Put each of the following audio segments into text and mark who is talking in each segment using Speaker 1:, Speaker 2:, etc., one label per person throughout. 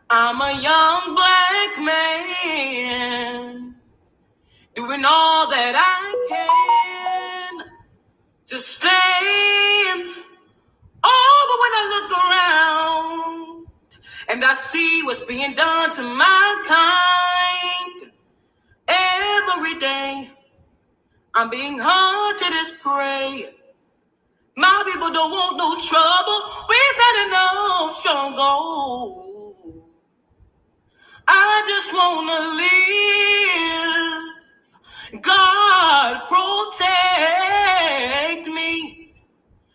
Speaker 1: I'm a young black man doing all that I can to stand. Oh, but when I look around and I see what's being done to my kind every day, I'm being hunted as prey. My people don't want no trouble. We've had enough struggle. I just wanna live. God protect me.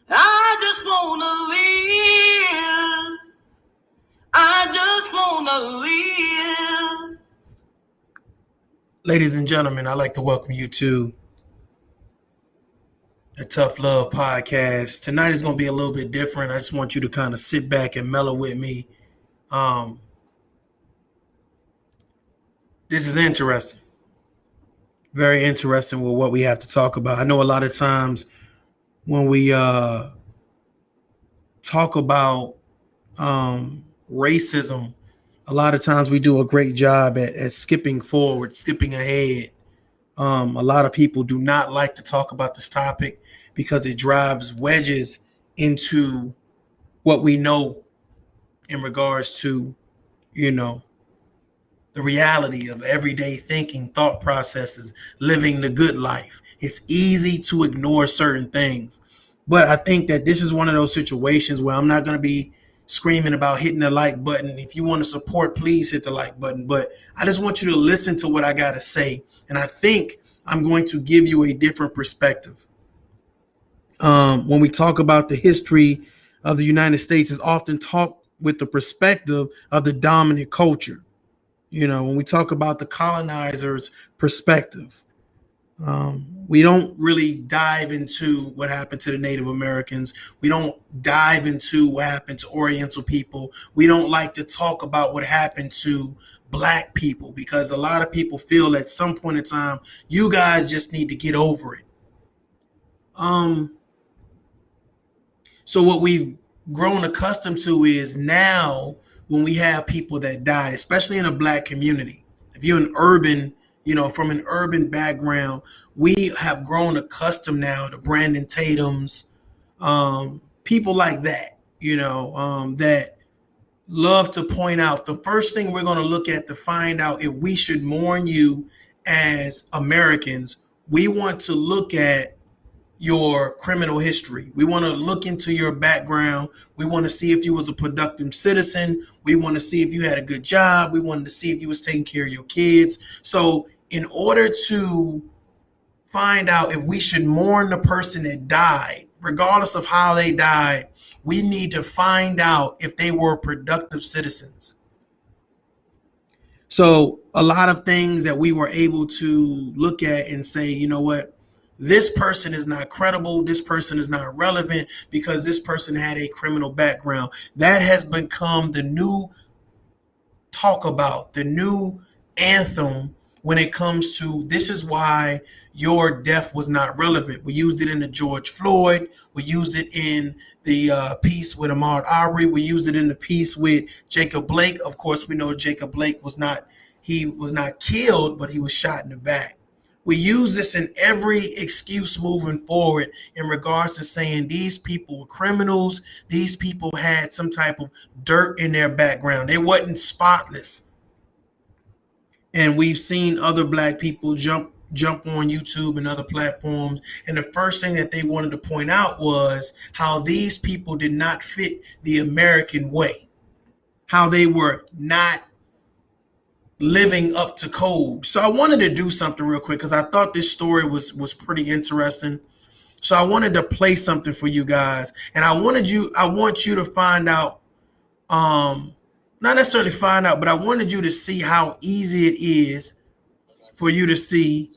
Speaker 1: I just wanna live. I just wanna live. Ladies and gentlemen, I'd like to welcome you to the Tough Love Podcast. Tonight is going to be a little bit different. I just want you to kind of sit back and mellow with me. This is interesting. Very interesting with what we have to talk about. I know a lot of times when we talk about racism, a lot of times we do a great job at skipping forward, skipping ahead. A lot of people do not like to talk about this topic because it drives wedges into what we know in regards to, the reality of everyday thinking, thought processes, living the good life. It's easy to ignore certain things. But I think that this is one of those situations where I'm not going to be screaming about hitting the like button. If you want to support, please hit the like button. But I just want you to listen to what I got to say. And I think I'm going to give you a different perspective. When we talk about the history of the United States, is often talked with the perspective of the dominant culture. When we talk about the colonizers' perspective, we don't really dive into what happened to the Native Americans. We don't dive into what happened to Oriental people. We don't like to talk about what happened to Black people because a lot of people feel at some point in time, you guys just need to get over it. So what we've grown accustomed to is now when we have people that die, especially in a Black community, if you're an urban, from an urban background, we have grown accustomed now to Brandon Tatum's, people like that, that love to point out. The first thing we're going to look at to find out if we should mourn you as Americans, we want to look at your criminal history. We want to look into your background. We want to see if you was a productive citizen. We want to see if you had a good job. We wanted to see if you was taking care of your kids. So in order to find out if we should mourn the person that died, regardless of how they died, we need to find out if they were productive citizens. So a lot of things that we were able to look at and say, you know what, this person is not credible. This person is not relevant because this person had a criminal background. That has become the new talk about, the new anthem when it comes to this is why your death was not relevant. We used it in the George Floyd. We used it in the piece with Ahmaud Arbery. We used it in the piece with Jacob Blake. Of course, we know Jacob Blake was not killed, but he was shot in the back. We use this in every excuse moving forward in regards to saying these people were criminals. These people had some type of dirt in their background. They wasn't spotless. And we've seen other Black people jump on YouTube and other platforms. And the first thing that they wanted to point out was how these people did not fit the American way, how they were not living up to code. So I wanted to do something real quick because I thought this story was pretty interesting. So I wanted to play something for you guys, and I want you to find out, not necessarily find out, but I wanted you to see how easy it is for you to see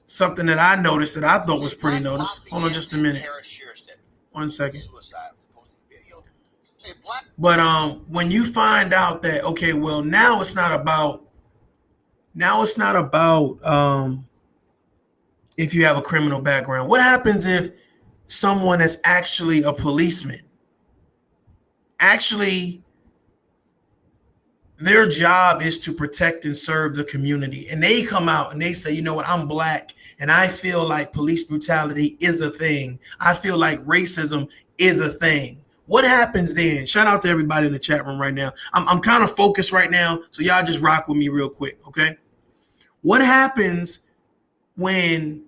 Speaker 1: something that I noticed that I thought was pretty noticed. Hold on just a minute. 1 second. But when you find out that, okay, well, now it's not about if you have a criminal background. What happens if someone is actually a policeman, actually their job is to protect and serve the community. And they come out and they say, you know what, I'm black and I feel like police brutality is a thing. I feel like racism is a thing. What happens then? Shout out to everybody in the chat room right now. I'm kind of focused right now, so y'all just rock with me real quick, okay? What happens when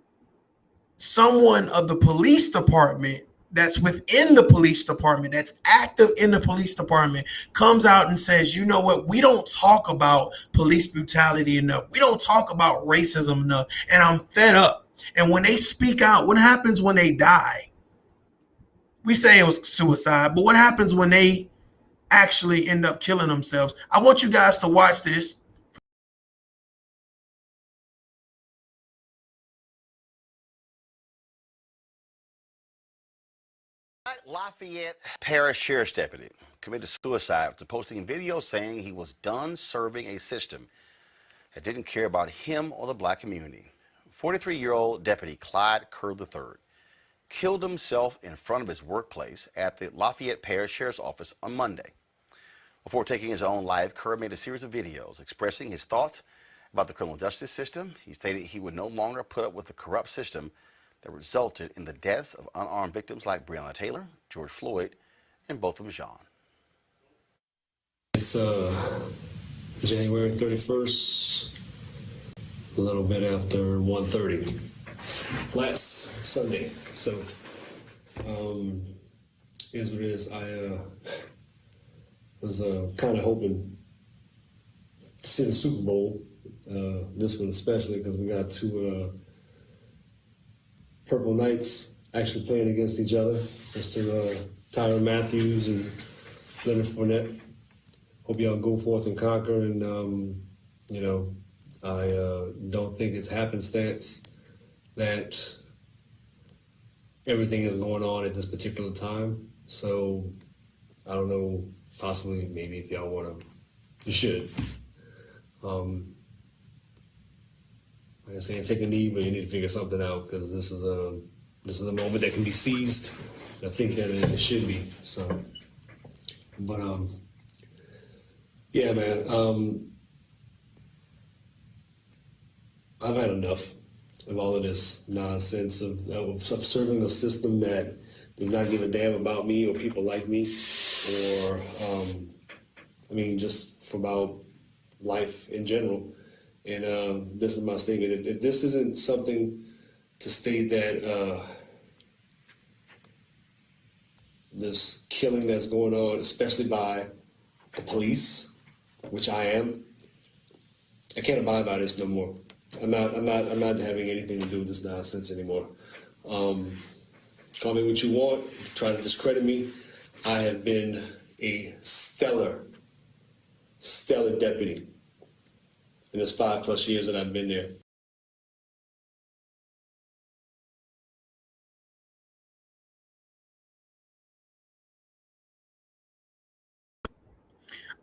Speaker 1: someone of the police department that's within the police department, that's active in the police department, comes out and says, you know what, we don't talk about police brutality enough. We don't talk about racism enough. And I'm fed up. And when they speak out, what happens when they die? We say it was suicide, but what happens when they actually end up killing themselves? I want you guys to watch this.
Speaker 2: Lafayette Parish Sheriff's Deputy committed suicide after posting a video saying he was done serving a system that didn't care about him or the black community. 43-year-old Deputy Clyde Kerr III killed himself in front of his workplace at the Lafayette Parish Sheriff's Office on Monday. Before taking his own life, Kerr made a series of videos expressing his thoughts about the criminal justice system. He stated he would no longer put up with the corrupt system that resulted in the deaths of unarmed victims like Breonna Taylor, George Floyd, and Botham Jean.
Speaker 3: It's January 31st, a little bit after 1:30 last Sunday. So, here's what it is. I was kind of hoping to see the Super Bowl, this one especially, because we got two Purple Knights actually playing against each other. Mr. Tyrann Mathieu and Leonard Fournette. Hope y'all go forth and conquer. And, you know, I don't think it's happenstance that everything is going on at this particular time. So, I don't know, possibly, maybe if y'all want to, you should. Like I say, take a knee, but you need to figure something out, because this is a moment that can be seized. I think that it should be. So, but yeah, man. I've had enough of all of this nonsense of serving a system that does not give a damn about me or people like me, or I mean, just about life in general. And this is my statement. If this isn't something to state that this killing that's going on, especially by the police, which I am, I can't abide by this no more. I'm not having anything to do with this nonsense anymore. Call me what you want, try to discredit me. I have been a stellar deputy in this 5+ years that I've been there.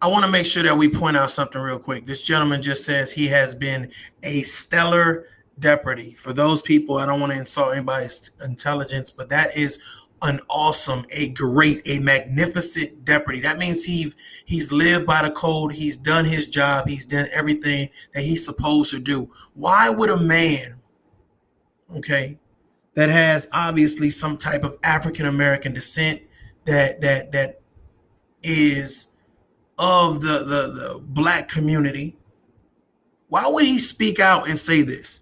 Speaker 1: I want to make sure that we point out something real quick. This gentleman just says he has been a stellar deputy. For those people, I don't want to insult anybody's intelligence, but that is an awesome, a great, a magnificent deputy. That means he's lived by the code. He's done his job. He's done everything that he's supposed to do. Why would a man, okay, that has obviously some type of African American descent, that is of the black community, why would he speak out and say this?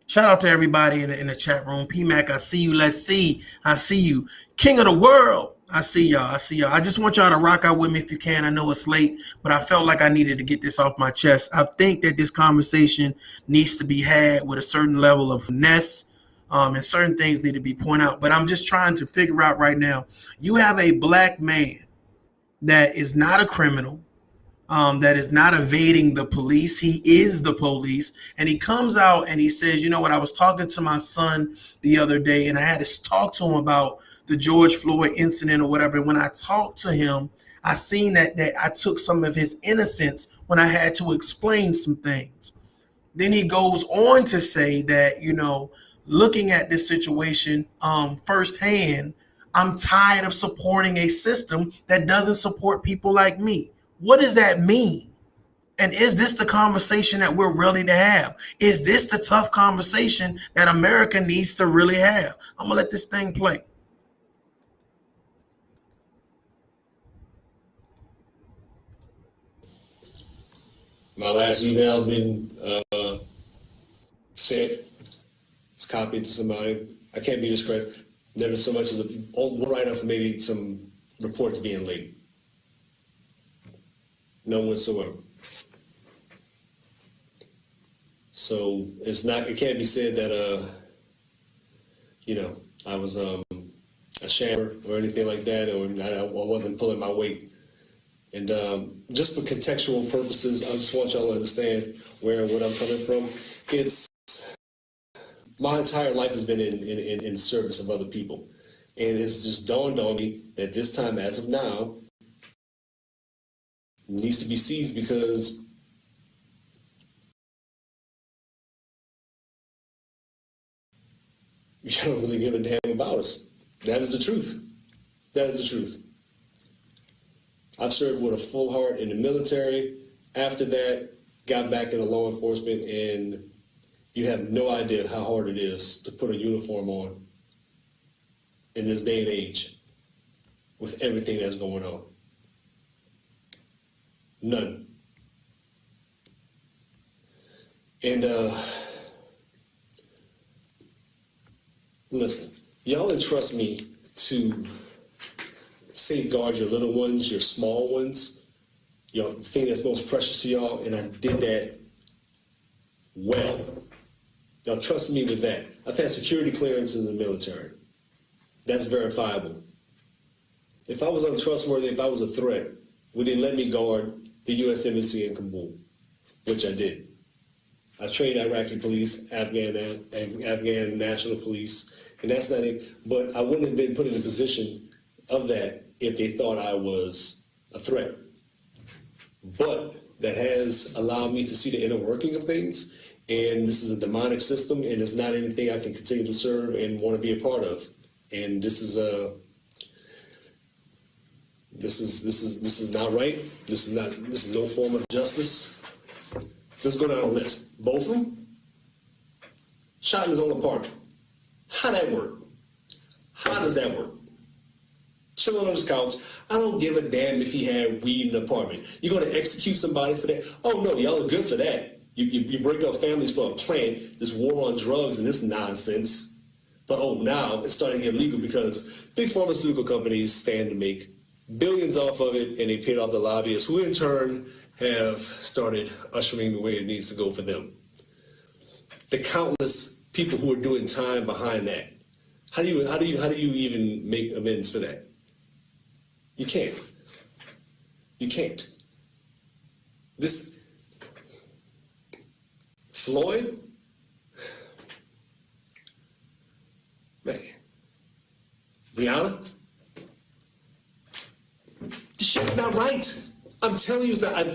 Speaker 1: Shout out to everybody in the chat room. PMAC, I see you. Let's see. I see you. King of the world. I see y'all. I just want y'all to rock out with me if you can. I know it's late, but I felt like I needed to get this off my chest. I think that this conversation needs to be had with a certain level of finesse, and certain things need to be pointed out. But I'm just trying to figure out right now. You have a black man that is not a criminal, that is not evading the police. He is the police. And he comes out and he says, you know what, I was talking to my son the other day and I had to talk to him about the George Floyd incident or whatever. And when I talked to him, I seen that I took some of his innocence when I had to explain some things. Then he goes on to say that, you know, looking at this situation firsthand, I'm tired of supporting a system that doesn't support people like me. What does that mean? And is this the conversation that we're willing to have? Is this the tough conversation that America needs to really have? I'm going to let this thing play.
Speaker 3: My last email's been sent. It's copied to somebody. I can't be discredited. Never so much as one write-up for maybe some reports being late. None whatsoever. So it can't be said that, I was a shammer or anything like that, or I wasn't pulling my weight. And just for contextual purposes, I just want y'all to understand where and what I'm coming from. My entire life has been in service of other people. And it's just dawned on me that this time, as of now, needs to be seized because you don't really give a damn about us. That is the truth. That is the truth. I've served with a full heart in the military. After that, got back into law enforcement, and you have no idea how hard it is to put a uniform on in this day and age with everything that's going on. None. And listen, y'all entrust me to safeguard your little ones, your small ones, your thing that's most precious to y'all, and I did that well. Y'all trust me with that. I've had security clearance in the military. That's verifiable. If I was untrustworthy, if I was a threat, would they let me guard the U.S. Embassy in Kabul? Which I did. I trained Iraqi police, Afghan national police, and that's not it. But I wouldn't have been put in a position of that if they thought I was a threat. But that has allowed me to see the inner working of things. And this is a demonic system, and it's not anything I can continue to serve and want to be a part of. And this is not right. This is no form of justice. Let's go down the list. Botham shot in his own apartment. How that work? How does that work? Chilling on his couch. I don't give a damn if he had weed in the apartment. You're going to execute somebody for that? Oh no, y'all are good for that. You break up families for a plant, this war on drugs and this nonsense. But now it's starting to get legal because big pharmaceutical companies stand to make billions off of it, and they paid off the lobbyists, who in turn have started ushering the way it needs to go for them. The countless people who are doing time behind that. How do you even make amends for that? You can't. You can't. This Floyd, man, Brianna, this shit's not right. I'm telling you, it's not.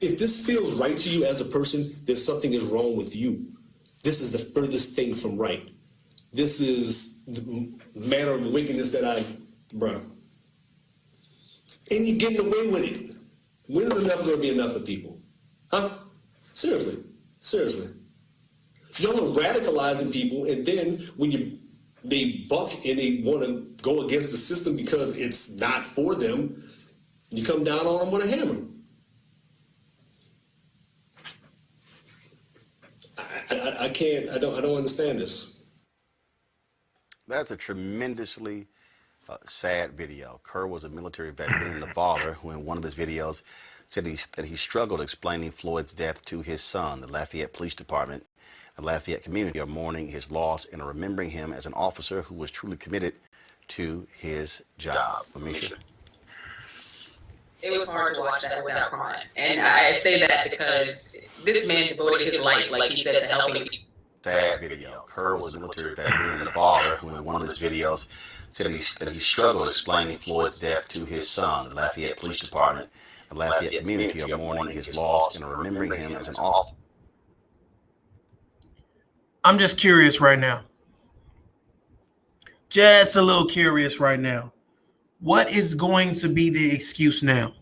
Speaker 3: If this feels right to you as a person, there's something is wrong with you. This is the furthest thing from right. This is the manner of wickedness that bro. And you're getting away with it. When is enough going to be enough for people? Huh? Seriously. Seriously. Y'all are radicalizing people, and then when they buck and they want to go against the system because it's not for them, you come down on them with a hammer. I can't. I don't understand this.
Speaker 2: That's a tremendously sad video. Kerr was a military veteran and a father who, in one of his videos, said that he struggled explaining Floyd's death to his son. The Lafayette Police Department and Lafayette community are mourning his loss and are remembering him as an officer who was truly committed to his job. Amisha?
Speaker 4: It was hard to watch that without crying. And I say that because this man devoted his life, like he said, to helping people.
Speaker 2: Sad video. Kerr was a military veteran and a father who, in one of his videos, said that he struggled explaining Floyd's death to his son. The Lafayette Police Department and Lafayette community are mourning his loss and are remembering him as an officer.
Speaker 1: I'm just curious right now. Just a little curious right now. what is going to be the excuse now?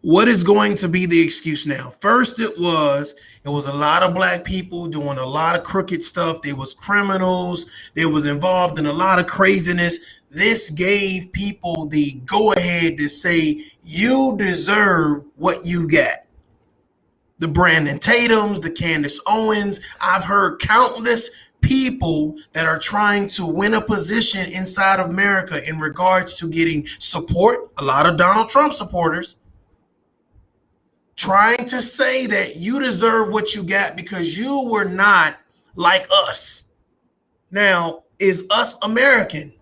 Speaker 1: What is going to be the excuse now? First, it was a lot of black people doing a lot of crooked stuff. There was criminals. They was involved in a lot of craziness. This gave people the go ahead to say, you deserve what you got. The Brandon Tatums, the Candace Owens. I've heard countless people that are trying to win a position inside of America in regards to getting support, a lot of Donald Trump supporters, trying to say that you deserve what you got because you were not like us. Now, is us American?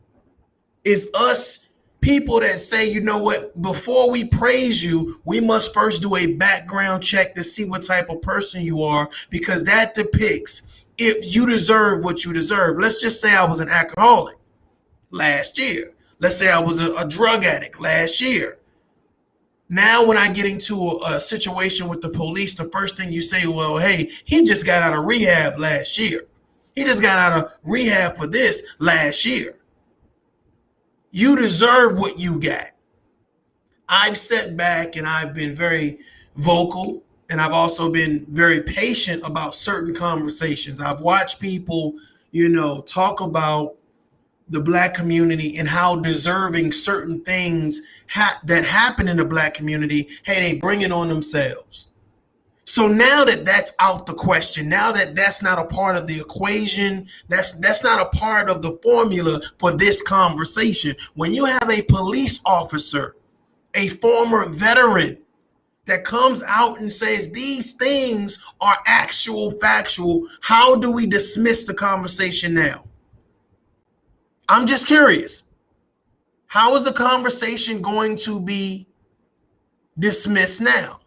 Speaker 1: Is us people that say, you know what, before we praise you, we must first do a background check to see what type of person you are, because that depicts if you deserve what you deserve. Let's just say I was an alcoholic last year. Let's say I was a drug addict last year. Now, when I get into a situation with the police, the first thing you say, well, hey, he just got out of rehab last year. He just got out of rehab for this last year. You deserve what you got. I've sat back and I've been very vocal, and I've also been very patient about certain conversations. I've watched people, talk about the black community and how deserving certain things that happen in the black community, hey, they bring it on themselves. So now that that's out the question, now that that's not a part of the equation, that's not a part of the formula for this conversation. When you have a police officer, a former veteran, that comes out and says these things are actual factual, how do we dismiss the conversation now? I'm just curious. How is the conversation going to be dismissed now?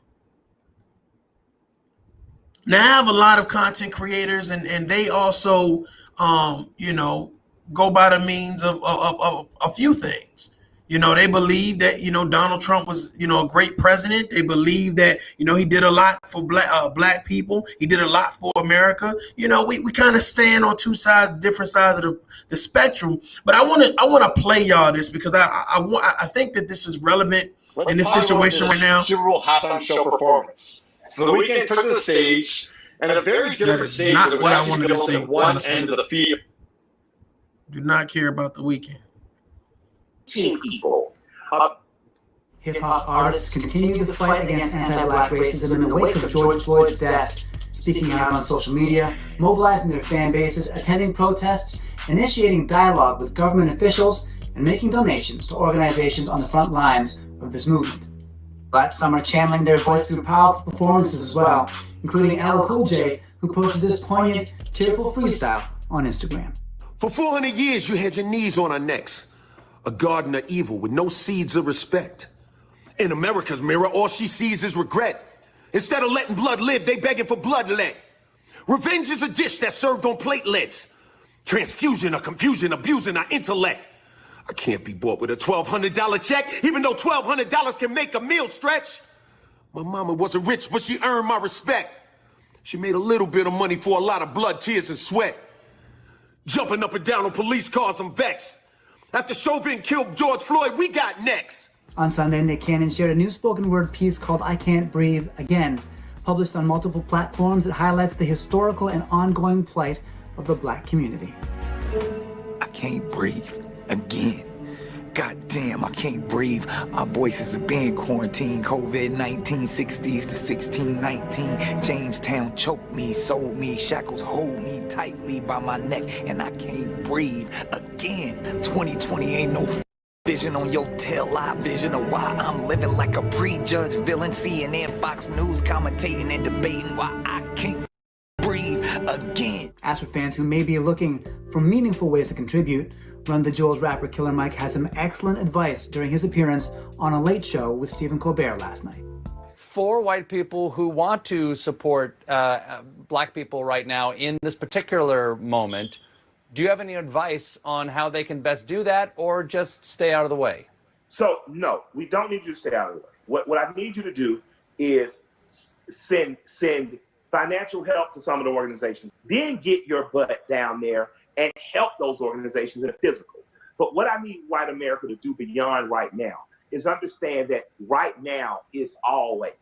Speaker 1: Now, I have a lot of content creators, and they also, go by the means of a few things. They believe that, Donald Trump was, a great president. They believe that, he did a lot for black people. He did a lot for America. We kind of stand on different sides of the spectrum. But I want to play y'all this because I think that this is relevant in this situation right now.
Speaker 5: Super Bowl halftime show performance. So the weekend took the stage, and a very different stage that was actually built at one end of the field.
Speaker 1: Do not care about the weekend.
Speaker 5: People.
Speaker 6: Hip-hop artists continue the fight against anti-black racism in the wake of George Floyd's death, speaking out on social media, mobilizing their fan bases, attending protests, initiating dialogue with government officials, and making donations to organizations on the front lines of this movement. But some are channeling their voice through powerful performances as well, including LL Cool J, who posted this poignant, tearful freestyle on Instagram.
Speaker 7: For 400 years, you had your knees on our necks. A garden of evil with no seeds of respect. In America's mirror, all she sees is regret. Instead of letting blood live, they begging for bloodlet. Revenge is a dish that's served on platelets. Transfusion of confusion, abusing our intellect. I can't be bought with a $1,200 check, even though $1,200 can make a meal stretch. My mama wasn't rich, but she earned my respect. She made a little bit of money for a lot of blood, tears, and sweat. Jumping up and down on police cars, I'm vexed. After Chauvin killed George Floyd, we got next.
Speaker 6: On Sunday, Nick Cannon shared a new spoken word piece called I Can't Breathe Again, published on multiple platforms that highlights the historical and ongoing plight of the black community.
Speaker 8: I can't breathe again. God damn, I can't breathe. Our voices have been quarantined. COVID-19, 60s to 1619. Jamestown choked me, sold me. Shackles hold me tightly by my neck, and I can't breathe again. 2020 ain't no vision on your tail eye vision of why I'm living like a prejudged villain. CNN, Fox News commentating and debating why I can't breathe again.
Speaker 6: As for fans who may be looking for meaningful ways to contribute, Run the Jewels rapper Killer Mike had some excellent advice during his appearance on A Late Show with Stephen Colbert last night.
Speaker 9: For white people who want to support black people right now in this particular moment, do you have any advice on how they can best do that, or just stay out of the way?
Speaker 10: So, no, we don't need you to stay out of the way. What I need you to do is send financial help to some of the organizations. Then get your butt down there and help those organizations in the physical. But what I need white America to do beyond right now is understand that right now is always.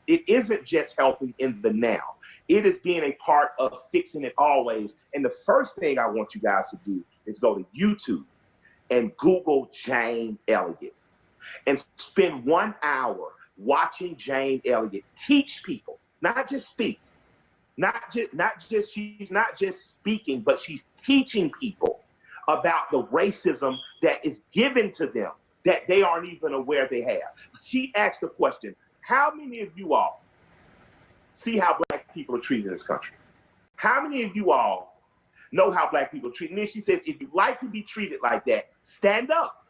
Speaker 10: It isn't just helping in the now. It is being a part of fixing it always. And the first thing I want you guys to do is go to YouTube and Google Jane Elliott and spend 1 hour watching Jane Elliott teach people, not just speak, she's not just speaking, but she's teaching people about the racism that is given to them that they aren't even aware they have. She asked the question, how many of you all see how black people are treated in this country? How many of you all know how black people are treated? And then she says, if you like to be treated like that, stand up.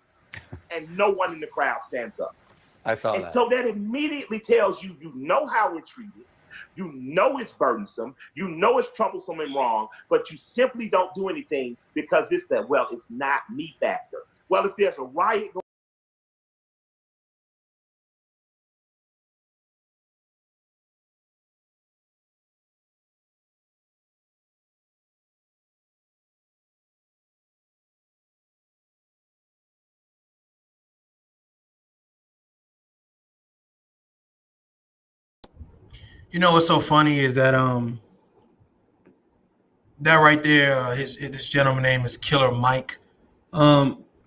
Speaker 10: And no one in the crowd stands up.
Speaker 9: I saw
Speaker 10: and
Speaker 9: that.
Speaker 10: So that immediately tells you, you know how we're treated. You know it's burdensome. You know it's troublesome and wrong, but you simply don't do anything because it's the, well, it's not me factor. Well, if there's a riot going
Speaker 1: You know what's so funny is that that right there, this gentleman name is Killer Mike.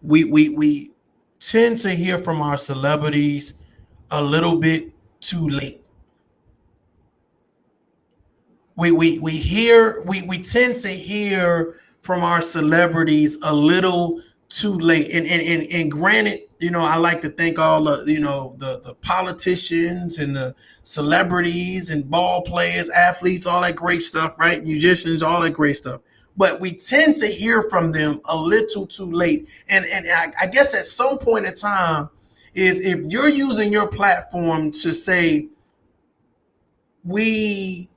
Speaker 1: We tend to hear from our celebrities a little bit too late. We tend to hear from our celebrities a little too late. And granted, you know, I like to thank all the, you know, the politicians and the celebrities and ball players, athletes, all that great stuff, right? Musicians, all that great stuff. But we tend to hear from them a little too late. And I guess at some point in time is if you're using your platform to say we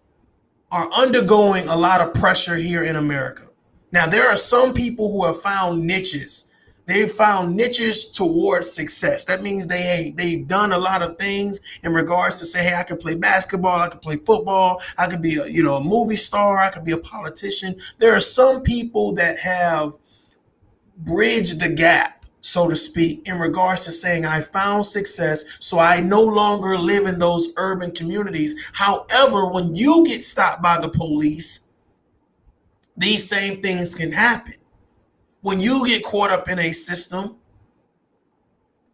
Speaker 1: are undergoing a lot of pressure here in America. Now, there are some people who have found niches. They've found niches towards success. That means they've done a lot of things in regards to say, hey, I can play basketball, I can play football, I could be a movie star, I could be a politician. There are some people that have bridged the gap, so to speak, in regards to saying I found success, so I no longer live in those urban communities. However, when you get stopped by the police, these same things can happen. When you get caught up in a system,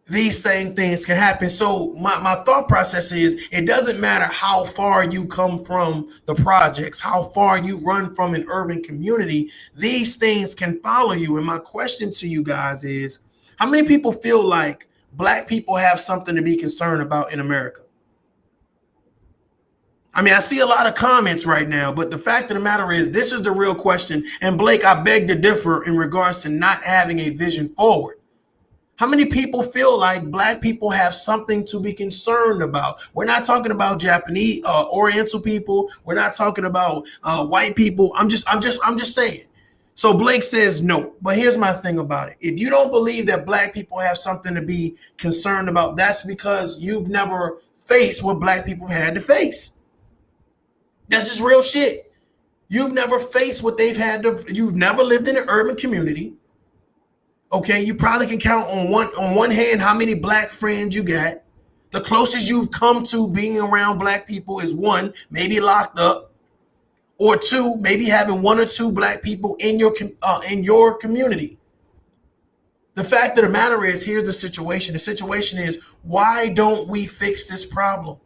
Speaker 1: these same things can happen. So my thought process is it doesn't matter how far you come from the projects, how far you run from an urban community, these things can follow you. And my question to you guys is, how many people feel like black people have something to be concerned about in America? I mean, I see a lot of comments right now, but the fact of the matter is, this is the real question. And Blake, I beg to differ in regards to not having a vision forward. How many people feel like black people have something to be concerned about? We're not talking about Japanese, Oriental people. We're not talking about white people. I'm just saying. So Blake says no, but here's my thing about it. If you don't believe that black people have something to be concerned about, that's because you've never faced what black people had to face. That's just real shit. You've never faced what they've had to, you've never lived in an urban community. Okay, you probably can count on one hand how many black friends you got. The closest you've come to being around black people is one, maybe locked up, or two, maybe having one or two black people in your community. The fact of the matter is, here's the situation. The situation is, why don't we fix this problem?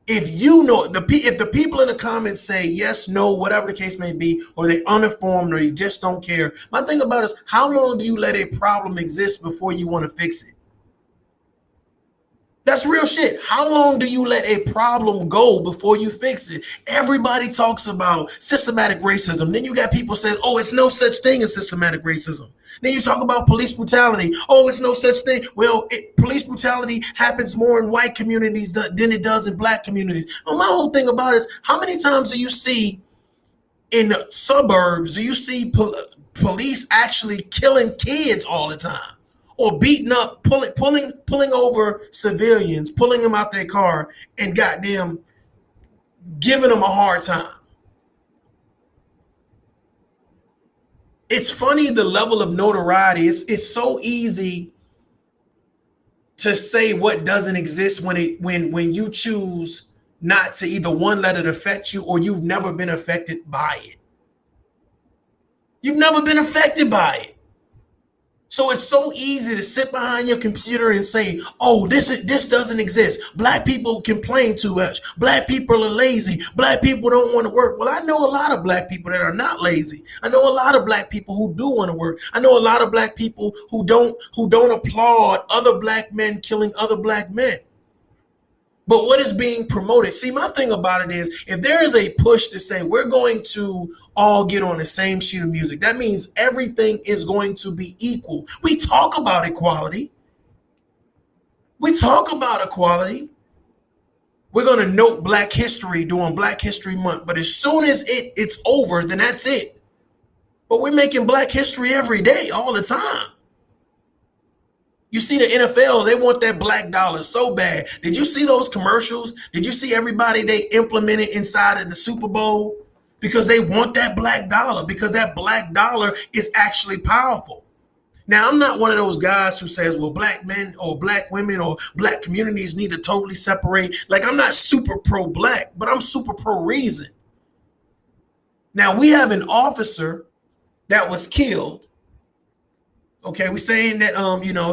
Speaker 1: If you know, if the people in the comments say yes, no, whatever the case may be, or they're uninformed or you just don't care, my thing about it is, how long do you let a problem exist before you want to fix it? That's real shit. How long do you let a problem go before you fix it? Everybody talks about systematic racism. Then you got people saying, oh, it's no such thing as systematic racism. Then you talk about police brutality. Oh, it's no such thing. Well, police brutality happens more in white communities than it does in black communities. Well, my whole thing about it is, how many times do you see in the suburbs, do you see police actually killing kids all the time? Or beating up, pulling over civilians, pulling them out their car, and goddamn giving them a hard time. it's funny the level of notoriety. It's so easy to say what doesn't exist when you choose not to either one, let it affect you, or you've never been affected by it. You've never been affected by it. So it's so easy to sit behind your computer and say, oh, this doesn't exist. Black people complain too much. Black people are lazy. Black people don't want to work. Well, I know a lot of black people that are not lazy. I know a lot of black people who do want to work. I know a lot of black people who don't applaud other black men killing other black men. But what is being promoted? See, my thing about it is, if there is a push to say we're going to all get on the same sheet of music, that means everything is going to be equal. We talk about equality. We talk about equality. We're going to note Black history during Black History Month. But as soon as it's over, then that's it. But we're making Black history every day, all the time. You see the NFL, they want that black dollar so bad. Did you see those commercials? Did you see everybody they implemented inside of the Super Bowl? Because they want that black dollar, because that black dollar is actually powerful. Now, I'm not one of those guys who says, well, black men or black women or black communities need to totally separate. Like, I'm not super pro-black, but I'm super pro-reason. Now, we have an officer that was killed. Okay, we're saying that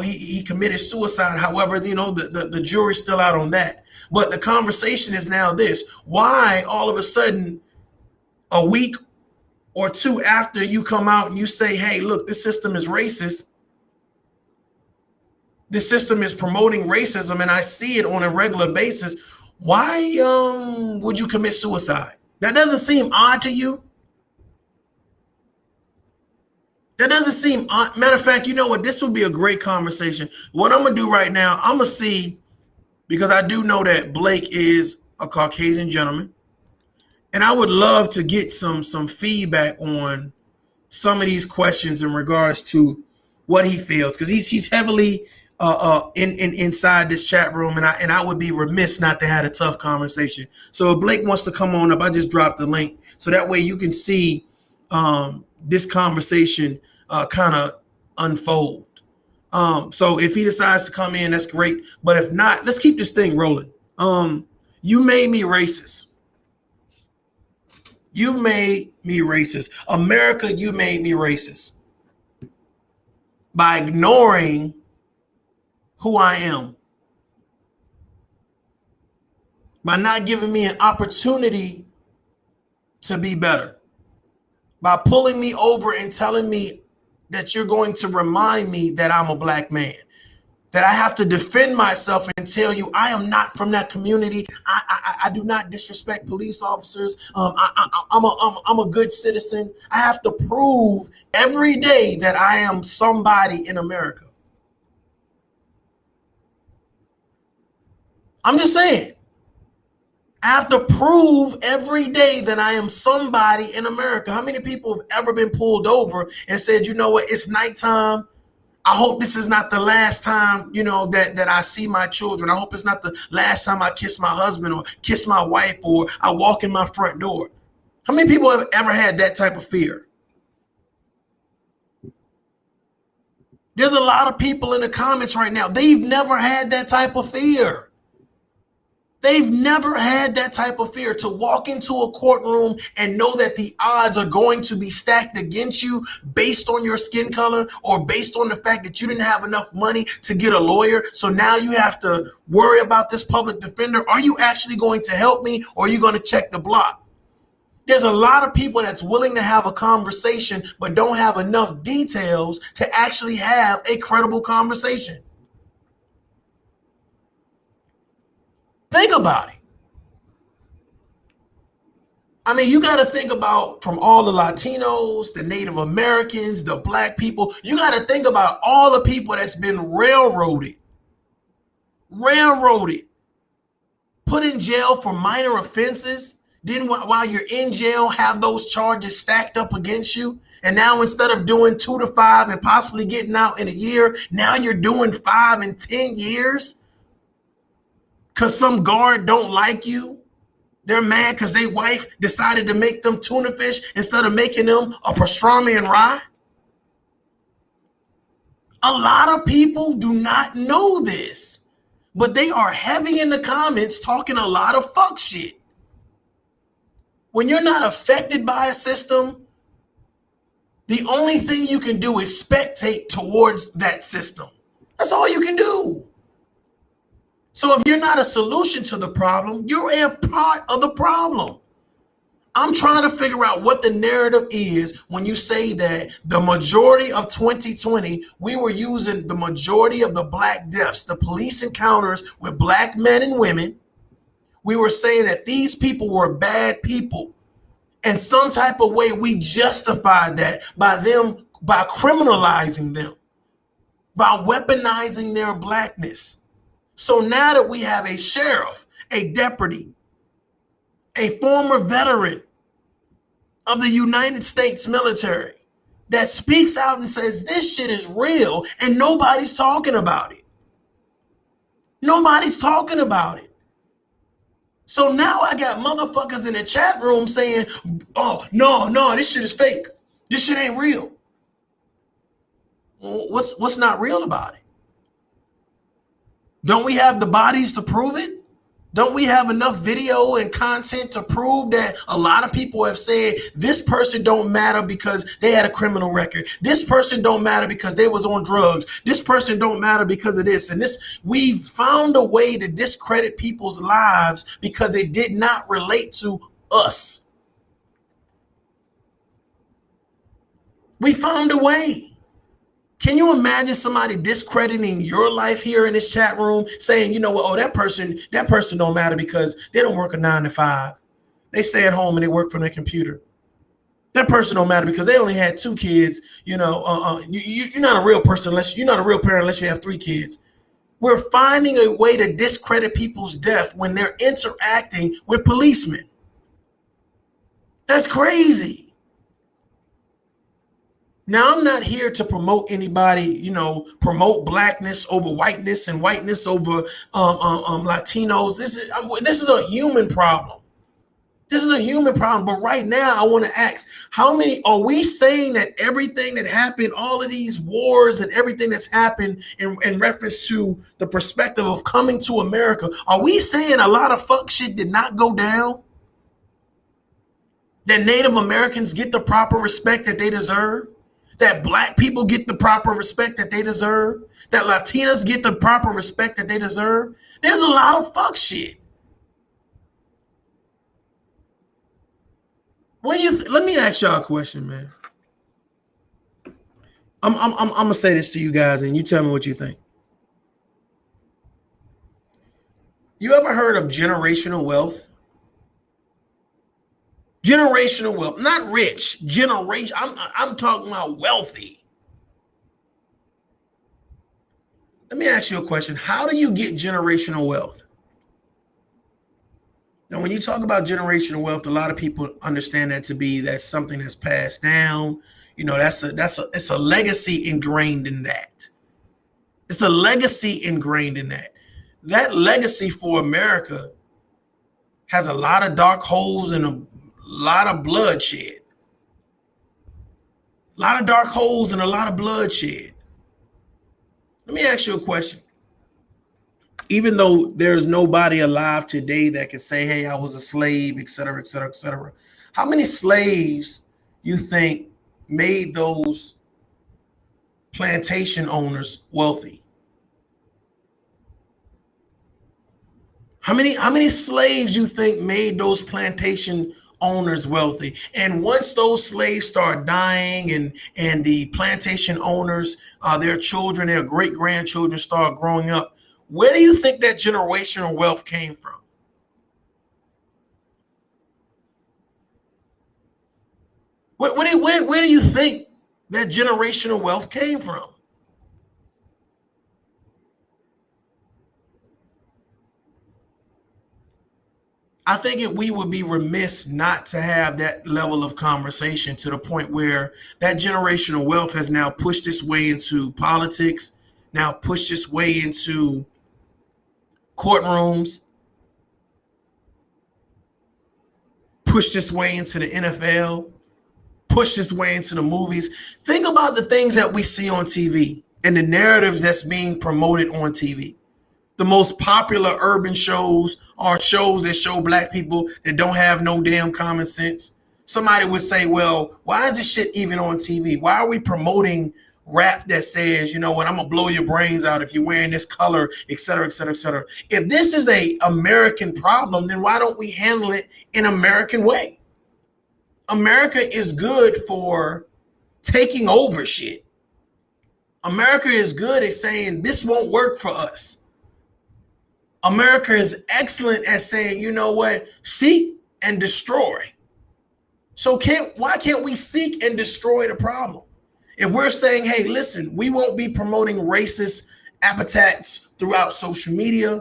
Speaker 1: he committed suicide. However, the jury's still out on that. But the conversation is now this: why all of a sudden, a week or two after you come out and you say, hey, look, this system is racist. This system is promoting racism, and I see it on a regular basis. Why would you commit suicide? That doesn't seem odd to you? That doesn't seem odd. Matter of fact, you know what? This would be a great conversation. What I'm going to do right now, I'm going to see, because I do know that Blake is a Caucasian gentleman, and I would love to get some feedback on some of these questions in regards to what he feels, because he's heavily inside this chat room, and I would be remiss not to have a tough conversation. So if Blake wants to come on up, I just dropped the link, so that way you can see this conversation kind of unfold. So if he decides to come in, that's great. But if not, let's keep this thing rolling. You made me racist. You made me racist. America, you made me racist. By ignoring who I am. By not giving me an opportunity to be better. By pulling me over and telling me that you're going to remind me that I'm a black man, that I have to defend myself and tell you I am not from that community. I do not disrespect police officers. I'm a good citizen. I have to prove every day that I am somebody in America. I'm just saying. I have to prove every day that I am somebody in America. How many people have ever been pulled over and said, you know what, it's nighttime. I hope this is not the last time, that I see my children. I hope it's not the last time I kiss my husband or kiss my wife or I walk in my front door. How many people have ever had that type of fear? There's a lot of people in the comments right now. They've never had that type of fear. They've never had that type of fear to walk into a courtroom and know that the odds are going to be stacked against you based on your skin color or based on the fact that you didn't have enough money to get a lawyer. So now you have to worry about this public defender. Are you actually going to help me, or are you going to check the block? There's a lot of people that's willing to have a conversation but don't have enough details to actually have a credible conversation. Think about it. I mean, you got to think about, from all the Latinos, the Native Americans, the black people, you got to think about all the people that's been railroaded, put in jail for minor offenses. Then while you're in jail, have those charges stacked up against you. And now instead of doing 2 to 5 and possibly getting out in a year, now you're doing 5 and 10 years. Because some guard don't like you. They're mad because their wife decided to make them tuna fish instead of making them a pastrami and rye. A lot of people do not know this, but they are heavy in the comments talking a lot of fuck shit. When you're not affected by a system, the only thing you can do is spectate towards that system. That's all you can do. So if you're not a solution to the problem, you're a part of the problem. I'm trying to figure out what the narrative is when you say that the majority of 2020, we were using the majority of the black deaths, the police encounters with black men and women. We were saying that these people were bad people. And some type of way we justified that by criminalizing them, by weaponizing their blackness. So now that we have a sheriff, a deputy, a former veteran of the United States military that speaks out and says this shit is real and nobody's talking about it. Nobody's talking about it. So now I got motherfuckers in the chat room saying, oh, no, this shit is fake. This shit ain't real. Well, what's not real about it? Don't we have the bodies to prove it? Don't we have enough video and content to prove that a lot of people have said this person don't matter because they had a criminal record. This person don't matter because they was on drugs. This person don't matter because of this and this. We've found a way to discredit people's lives because it did not relate to us. We found a way. Can you imagine somebody discrediting your life here in this chat room, saying, you know what, oh, that person don't matter because they don't work a 9 to 5. They stay at home and they work from their computer. That person don't matter because they only had 2 kids. You're not a real person you're not a real parent unless you have 3 kids. We're finding a way to discredit people's death when they're interacting with policemen. That's crazy. Now, I'm not here to promote anybody, promote blackness over whiteness and whiteness over Latinos. This is a human problem. This is a human problem. But right now, I want to ask, how many are we saying that everything that happened, all of these wars and everything that's happened in reference to the perspective of coming to America, are we saying a lot of fuck shit did not go down? That Native Americans get the proper respect that they deserve? That black people get the proper respect that they deserve? That Latinas get the proper respect that they deserve? There's a lot of fuck shit. Let me ask y'all a question, man. I'm gonna say this to you guys, and you tell me what you think. You ever heard of generational wealth? Generational wealth, not rich. Generation. I'm talking about wealthy. Let me ask you a question. How do you get generational wealth? Now, when you talk about generational wealth, a lot of people understand that to be that's something that's passed down. It's a legacy ingrained in that. It's a legacy ingrained in that. That legacy for America has a lot of dark holes and a lot of bloodshed. A lot of dark holes and a lot of bloodshed. Let me ask you a question. Even though there's nobody alive today that can say, hey, I was a slave, et cetera, et cetera, et cetera. How many slaves you think made those plantation owners wealthy? How many slaves you think made those plantation owners wealthy? And once those slaves start dying and the plantation owners, their children, their great grandchildren start growing up, where do you think that generational wealth came from? Where do you think that generational wealth came from? I think we would be remiss not to have that level of conversation to the point where that generational wealth has now pushed its way into politics, now pushed its way into courtrooms, pushed its way into the NFL, pushed its way into the movies. Think about the things that we see on TV. and the narratives that's being promoted on TV. The most popular urban shows are shows that show black people that don't have no damn common sense. Somebody would say, well, why is this shit even on TV? Why are we promoting rap that says, you know what, I'm gonna blow your brains out if you're wearing this color, et cetera, et cetera, et cetera. If this is a American problem, then why don't we handle it in an American way? America is good for taking over shit. America is good at saying this won't work for us. America is excellent at saying, you know what, seek and destroy. So why can't we seek and destroy the problem? If we're saying, hey, listen, we won't be promoting racist epithets throughout social media.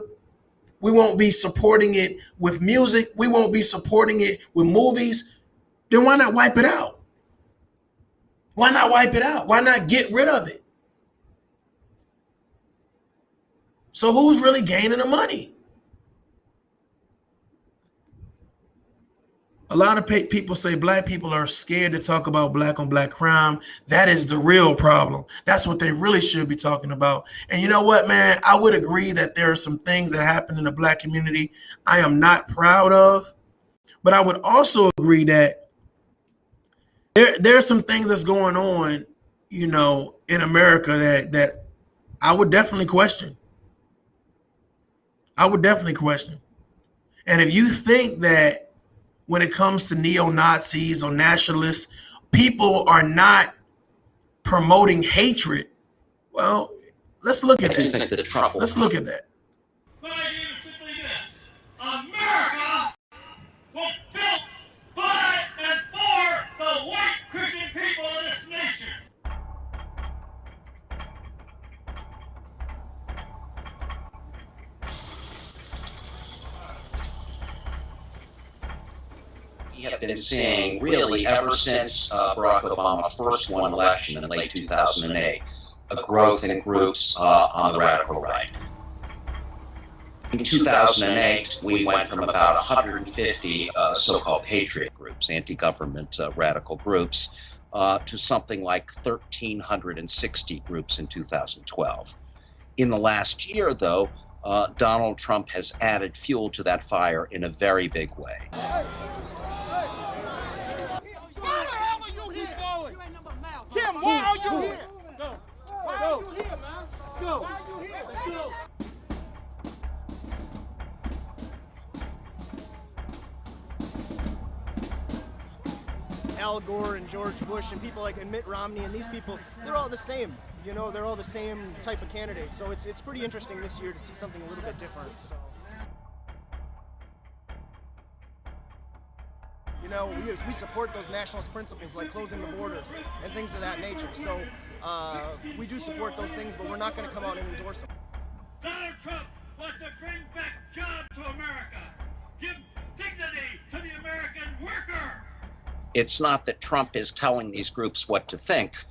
Speaker 1: We won't be supporting it with music. We won't be supporting it with movies. Then why not wipe it out? Why not wipe it out? Why not get rid of it? So who's really gaining the money? A lot of people say black people are scared to talk about black on black crime. That is the real problem. That's what they really should be talking about. And you know what, man? I would agree that there are some things that happen in the black community I am not proud of. But I would also agree that there are some things that's going on, you know, in America that I would definitely question. I would definitely question. And if you think that when it comes to neo-Nazis or nationalists, people are not promoting hatred, well, let's look at that. Let's look at that.
Speaker 5: My idea is simply this: America was built by and for the white Christian people of this nation.
Speaker 11: We have been seeing, really, ever since Barack Obama first won election in late 2008, a growth in groups on the radical right. In 2008, we went from about 150 so-called patriot groups, anti-government radical groups, to something like 1,360 groups in 2012. In the last year, though, Donald Trump has added fuel to that fire in a very big way.
Speaker 5: Kim, why are you here? Go. Why are you here, man? Go. Why are you here? Let's go.
Speaker 12: Al Gore and George Bush and people like Mitt Romney and these people, they're all the same. You know, they're all the same type of candidates. So it's pretty interesting this year to see something a little bit different. So. You know, we support those nationalist principles like closing the borders and things of that nature. So we do support those things, but we're not going to come out and endorse them.
Speaker 5: Donald Trump wants to bring back jobs to America, give dignity to the American worker.
Speaker 11: It's not that Trump is telling these groups what to think.